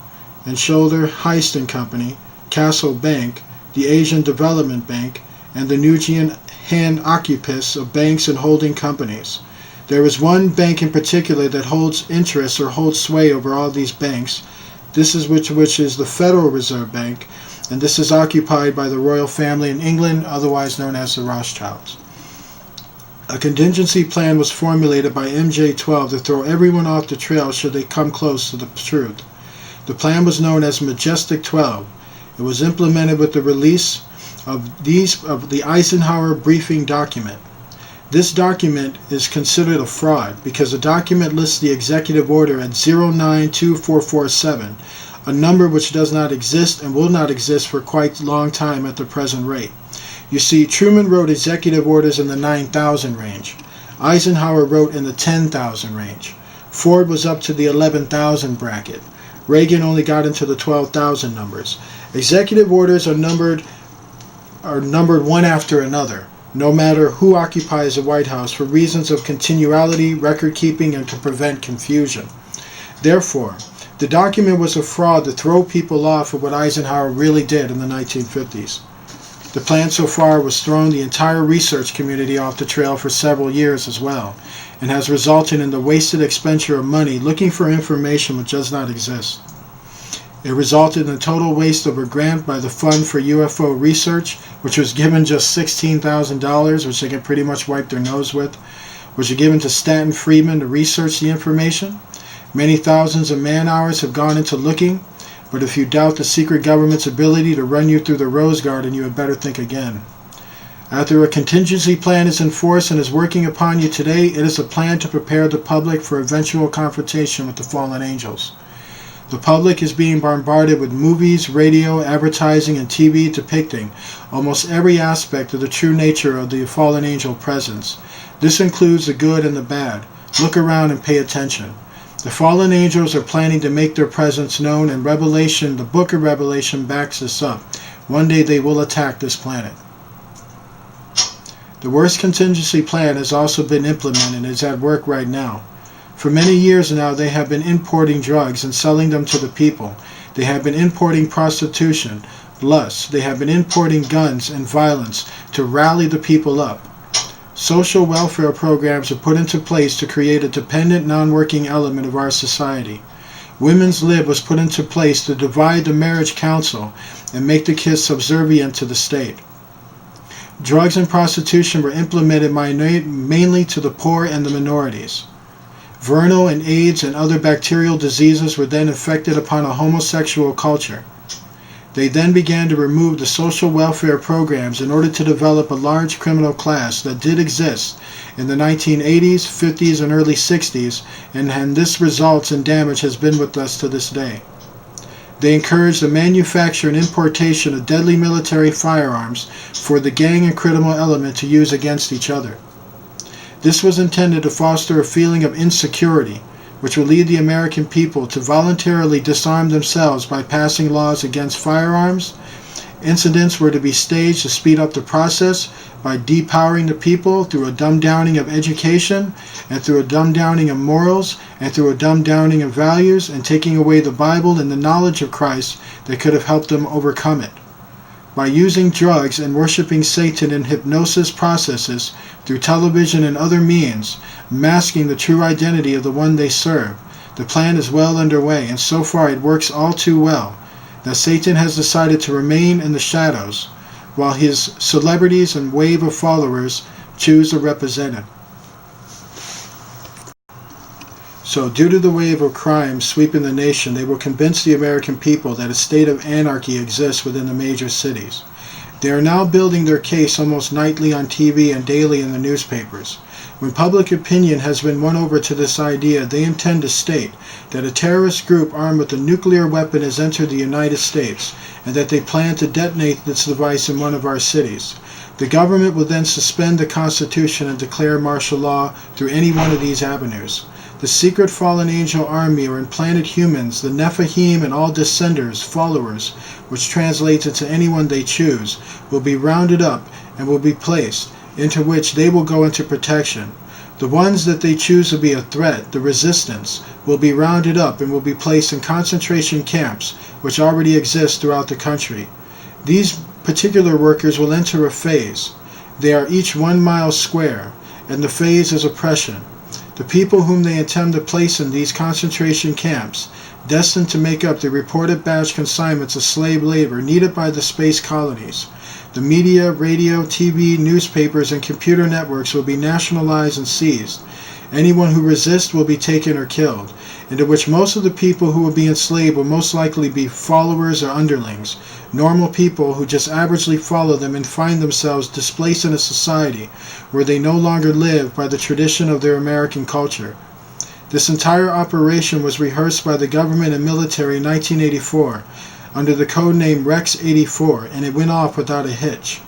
and Shoulder Heist and Company, Castle Bank, the Asian Development Bank, and the Nugian Hand Occupus of banks and holding companies. There is one bank in particular that holds interest or holds sway over all these banks. This is which is the Federal Reserve Bank, and this is occupied by the royal family in England, otherwise known as the Rothschilds. A contingency plan was formulated by MJ-12 to throw everyone off the trail should they come close to the truth. The plan was known as Mijestic 12. It was implemented with the release of the Eisenhower briefing document. This document is considered a fraud because the document lists the executive order at 092447, a number which does not exist and will not exist for quite a long time at the present rate. You see, Truman wrote executive orders in the 9,000 range. Eisenhower wrote in the 10,000 range. Ford was up to the 11,000 bracket. Reagan only got into the 12,000 numbers. Executive orders are numbered one after another. no matter who occupies the White House, for reasons of continuality, record-keeping, and to prevent confusion. Therefore, the document was a fraud to throw people off of what Eisenhower really did in the 1950s. The plan so far was thrown the entire research community off the trail for several years as well, and has resulted in the wasted expenditure of money looking for information which does not exist. It resulted in a total waste of a grant by the Fund for UFO Research, which was given just $16,000, which they can pretty much wipe their nose with, which was given to Stanton Friedman to research the information. Many thousands of man-hours have gone into looking, but if you doubt the secret government's ability to run you through the rose garden, you had better think again. After a contingency plan is in force and is working upon you today, it is a plan to prepare the public for eventual confrontation with the fallen angels. The public is being bombarded with movies, radio, advertising, and TV depicting almost every aspect of the true nature of the fallen angel presence. This includes the good and the bad. Look around and pay attention. The fallen angels are planning to make their presence known, and Revelation, the book of Revelation, backs this up. One day they will attack this planet. The worst contingency plan has also been implemented and is at work right now. For many years now, they have been importing drugs and selling them to the people. They have been importing prostitution, lust. They have been importing guns and violence to rally the people up. Social welfare programs are put into place to create a dependent, non-working element of our society. Women's lib was put into place to divide the marriage council and make the kids subservient to the state. Drugs and prostitution were implemented mainly to the poor and the minorities. Vernal and AIDS and other bacterial diseases were then infected upon a homosexual culture. They then began to remove the social welfare programs in order to develop a large criminal class that did exist in the 1980s, 50s, and early 60s, and this results in damage has been with us to this day. They encouraged the manufacture and importation of deadly military firearms for the gang and criminal element to use against each other. This was intended to foster a feeling of insecurity, which will lead the American people to voluntarily disarm themselves by passing laws against firearms. Incidents were to be staged to speed up the process by depowering the people through a dumbed-downing of education, and through a dumbed-downing of morals, and through a dumbed-downing of values, and taking away the Bible and the knowledge of Christ that could have helped them overcome it. By using drugs and worshiping Satan in hypnosis processes through television and other means, masking the true identity of the one they serve, the plan is well underway, and so far it works all too well, that Satan has decided to remain in the shadows, while his celebrities and wave of followers choose to represent him. So, due to the wave of crime sweeping the nation, they will convince the American people that a state of anarchy exists within the major cities. They are now building their case almost nightly on TV and daily in the newspapers. When public opinion has been won over to this idea, they intend to state that a terrorist group armed with a nuclear weapon has entered the United States, and that they plan to detonate this device in one of our cities. The government will then suspend the Constitution and declare martial law through any one of these avenues. The secret fallen angel army or implanted humans, the Nephilim and all descenders, followers, which translates into anyone they choose, will be rounded up and will be placed, into which they will go into protection. The ones that they choose to be a threat, the resistance, will be rounded up and will be placed in concentration camps, which already exist throughout the country. These particular workers will enter a phase. They are each 1 mile square, and the phase is oppression. The people whom they intend to place in these concentration camps, destined to make up the reported batch consignments of slave labor needed by the space colonies. The media, radio, TV, newspapers, and computer networks will be nationalized and seized. Anyone who resists will be taken or killed, into which most of the people who will be enslaved will most likely be followers or underlings, normal people who just averagely follow them and find themselves displaced in a society where they no longer live by the tradition of their American culture. This entire operation was rehearsed by the government and military in 1984 under the code name Rex 84, and it went off without a hitch.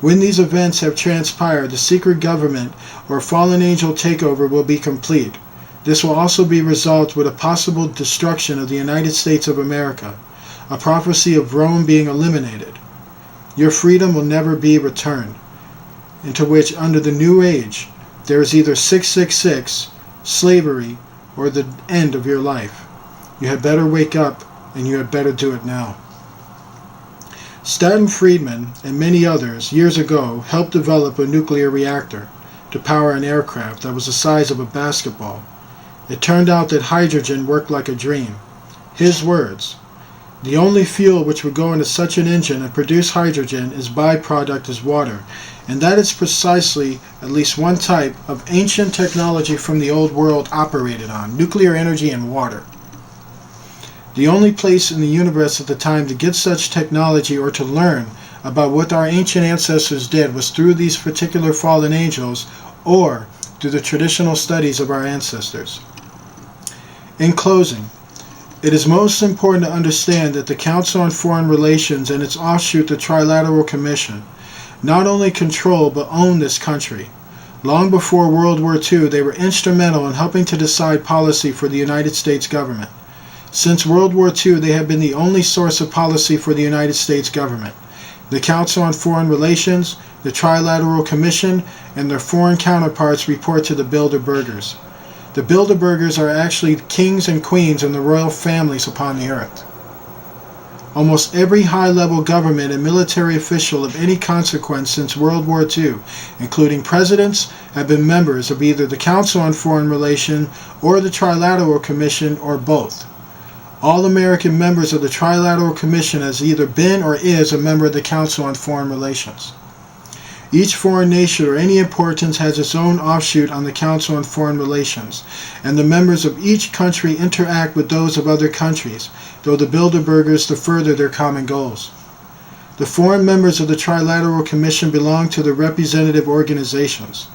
When these events have transpired, the secret government or fallen angel takeover will be complete. This will also be resolved with a possible destruction of the United States of America, a prophecy of Rome being eliminated. Your freedom will never be returned. into which, under the New Age, there is either 666, slavery, or the end of your life. You had better wake up, and you had better do it now. Stanton Friedman and many others years ago helped develop a nuclear reactor to power an aircraft that was the size of a basketball. It turned out that hydrogen worked like a dream. His words, "The only fuel which would go into such an engine and produce hydrogen is byproduct is water, and that is precisely at least one type of ancient technology from the old world operated on, nuclear energy and water. The only place in the universe at the time to get such technology or to learn about what our ancient ancestors did was through these particular fallen angels or through the traditional studies of our ancestors." In closing, it is most important to understand that the Council on Foreign Relations and its offshoot, the Trilateral Commission, not only control but own this country. Long before World War II, they were instrumental in helping to decide policy for the United States government. Since World War II, they have been the only source of policy for the United States government. The Council on Foreign Relations, the Trilateral Commission, and their foreign counterparts report to the Bilderbergers. The Bilderbergers are actually kings and queens and the royal families upon the earth. Almost every high-level government and military official of any consequence since World War II, including presidents, have been members of either the Council on Foreign Relations or the Trilateral Commission or both. All American members of the Trilateral Commission has either been or is a member of the Council on Foreign Relations. Each foreign nation or any importance has its own offshoot on the Council on Foreign Relations, and the members of each country interact with those of other countries, though the Bilderbergers to further their common goals. The foreign members of the Trilateral Commission belong to the representative organizations.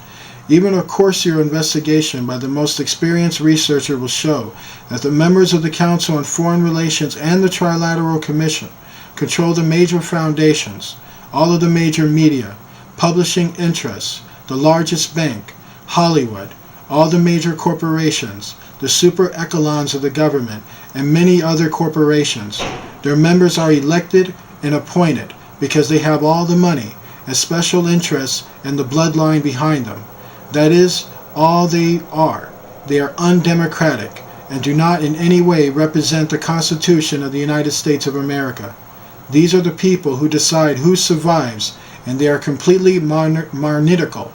Even a cursory investigation by the most experienced researcher will show that the members of the Council on Foreign Relations and the Trilateral Commission control the major foundations, all of the major media, publishing interests, the largest bank, Hollywood, all the major corporations, the super echelons of the government, and many other corporations. Their members are elected and appointed because they have all the money and special interests and the bloodline behind them. That is all they are. They are undemocratic and do not in any way represent the Constitution of the United States of America. These are the people who decide who survives, and they are completely monarchical.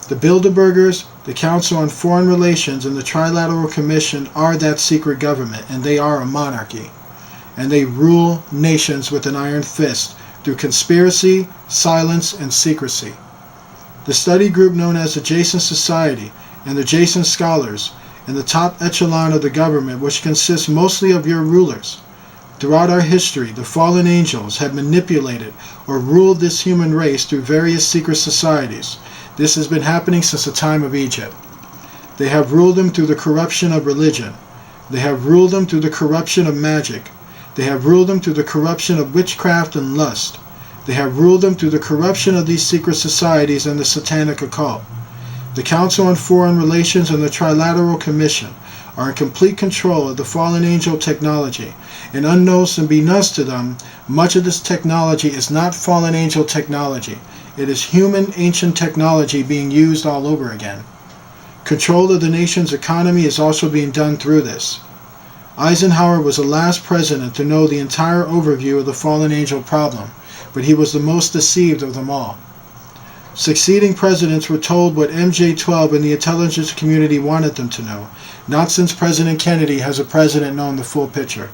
The Bilderbergers, the Council on Foreign Relations, and the Trilateral Commission are that secret government, and they are a monarchy. And they rule nations with an iron fist through conspiracy, silence, and secrecy. The study group known as the Jason Society and the Jason Scholars and the top echelon of the government, which consists mostly of your rulers. Throughout our history, the fallen angels have manipulated or ruled this human race through various secret societies. This has been happening since the time of Egypt. They have ruled them through the corruption of religion. They have ruled them through the corruption of magic. They have ruled them through the corruption of witchcraft and lust. They have ruled them through the corruption of these secret societies and the satanic occult. The Council on Foreign Relations and the Trilateral Commission are in complete control of the fallen angel technology, and unknowns and beknownst to them, much of this technology is not fallen angel technology. It is human ancient technology being used all over again. Control of the nation's economy is also being done through this. Eisenhower was the last president to know the entire overview of the fallen angel problem, but he was the most deceived of them all. Succeeding presidents were told what MJ-12 and the intelligence community wanted them to know. Not since President Kennedy has a president known the full picture.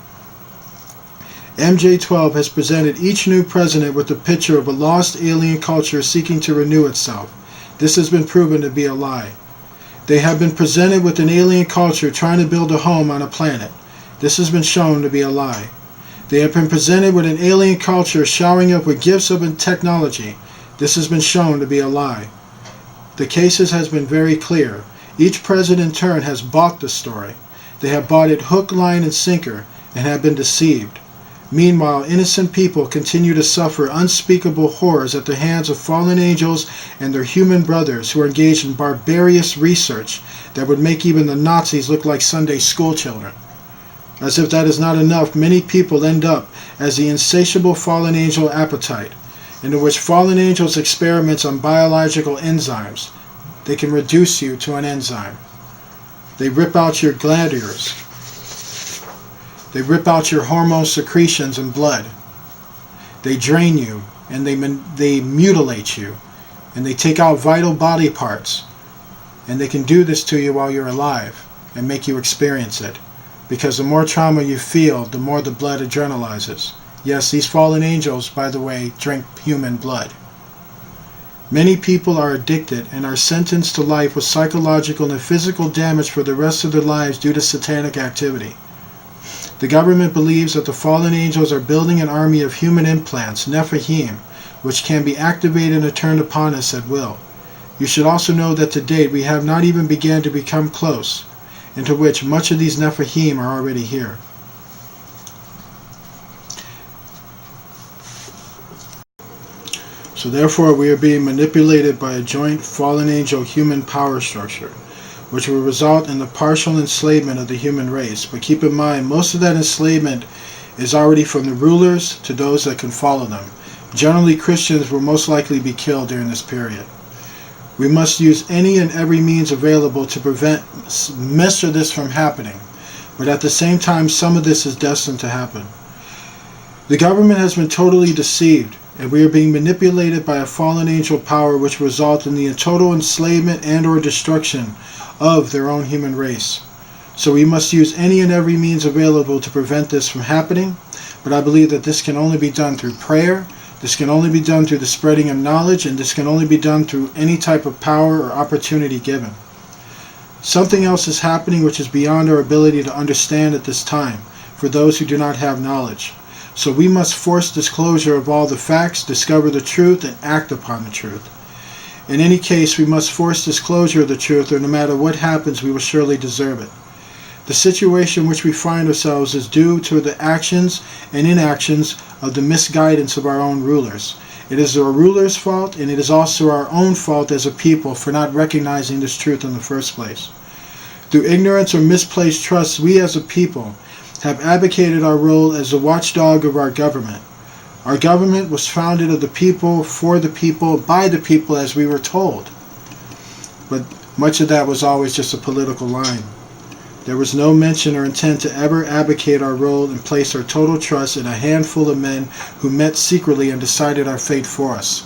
MJ-12 has presented each new president with a picture of a lost alien culture seeking to renew itself. This has been proven to be a lie. They have been presented with an alien culture trying to build a home on a planet. This has been shown to be a lie. They have been presented with an alien culture showering up with gifts of technology. This has been shown to be a lie. The cases has been very clear. Each president in turn has bought the story. They have bought it hook, line, and sinker and have been deceived. Meanwhile, innocent people continue to suffer unspeakable horrors at the hands of fallen angels and their human brothers who are engaged in barbarous research that would make even the Nazis look like Sunday school children. As if that is not enough, many people end up as the insatiable fallen angel appetite. into which fallen angels experiments on biological enzymes. They can reduce you to an enzyme. They rip out your glandules. They rip out your hormone secretions and blood. They drain you, and they mutilate you, and they take out vital body parts. And they can do this to you while you're alive and make you experience it. Because the more trauma you feel, the more the blood adrenalizes. Yes, these fallen angels, by the way, drink human blood. Many people are addicted and are sentenced to life with psychological and physical damage for the rest of their lives due to satanic activity. The government believes that the fallen angels are building an army of human implants, Nephilim, which can be activated and turned upon us at will. You should also know that to date we have not even begun to become close, into which much of these Nephilim are already here. So therefore we are being manipulated by a joint fallen angel human power structure, which will result in the partial enslavement of the human race. But keep in mind, most of that enslavement is already from the rulers to those that can follow them. Generally, Christians will most likely be killed during this period. We must use any and every means available to prevent much of this from happening. But at the same time, some of this is destined to happen. The government has been totally deceived, and we are being manipulated by a fallen angel power which results in the total enslavement and or destruction of their own human race. So we must use any and every means available to prevent this from happening, but I believe that this can only be done through prayer, this can only be done through the spreading of knowledge, and this can only be done through any type of power or opportunity given. Something else is happening which is beyond our ability to understand at this time, for those who do not have knowledge. So we must force disclosure of all the facts, discover the truth, and act upon the truth. In any case, we must force disclosure of the truth, or no matter what happens, we will surely deserve it. The situation in which we find ourselves is due to the actions and inactions of the misguidance of our own rulers. It is our rulers' fault, and it is also our own fault as a people for not recognizing this truth in the first place. Through ignorance or misplaced trust, we as a people have abdicated our role as the watchdog of our government. Our government was founded of the people, for the people, by the people, as we were told. But much of that was always just a political line. There was no mention or intent to ever abdicate our role and place our total trust in a handful of men who met secretly and decided our fate for us.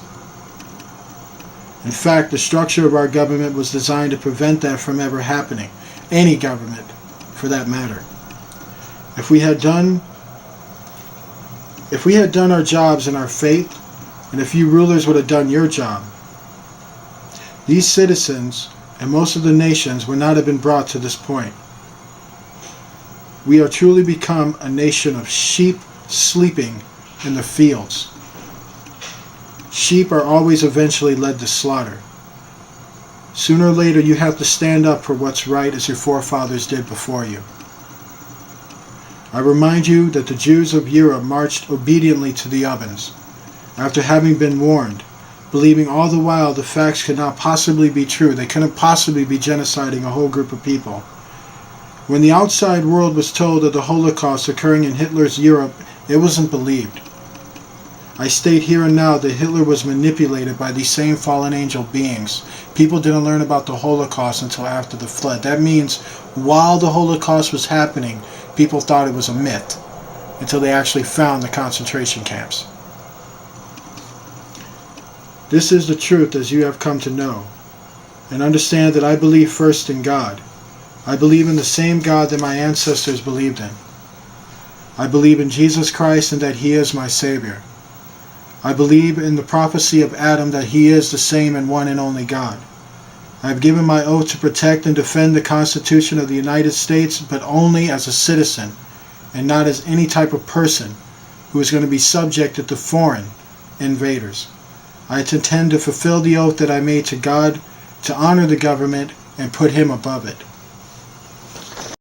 In fact, the structure of our government was designed to prevent that from ever happening. Any government, for that matter. If we had done our jobs in our faith, and if you rulers would have done your job, these citizens and most of the nations would not have been brought to this point. We are truly become a nation of sheep sleeping in the fields. Sheep are always eventually led to slaughter. Sooner or later you have to stand up for what's right as your forefathers did before you. I remind you that the Jews of Europe marched obediently to the ovens, after having been warned, believing all the while the facts could not possibly be true. They couldn't possibly be genociding a whole group of people. When the outside world was told of the Holocaust occurring in Hitler's Europe, it wasn't believed. I state here and now that Hitler was manipulated by these same fallen angel beings. People didn't learn about the Holocaust until after the flood. That means while the Holocaust was happening, people thought it was a myth until they actually found the concentration camps. This is the truth as you have come to know. And understand that I believe first in God. I believe in the same God that my ancestors believed in. I believe in Jesus Christ and that He is my Savior. I believe in the prophecy of Adam that He is the same and one and only God. I have given my oath to protect and defend the Constitution of the United States, but only as a citizen and not as any type of person who is going to be subjected to foreign invaders. I intend to fulfill the oath that I made to God, to honor the government and put Him above it.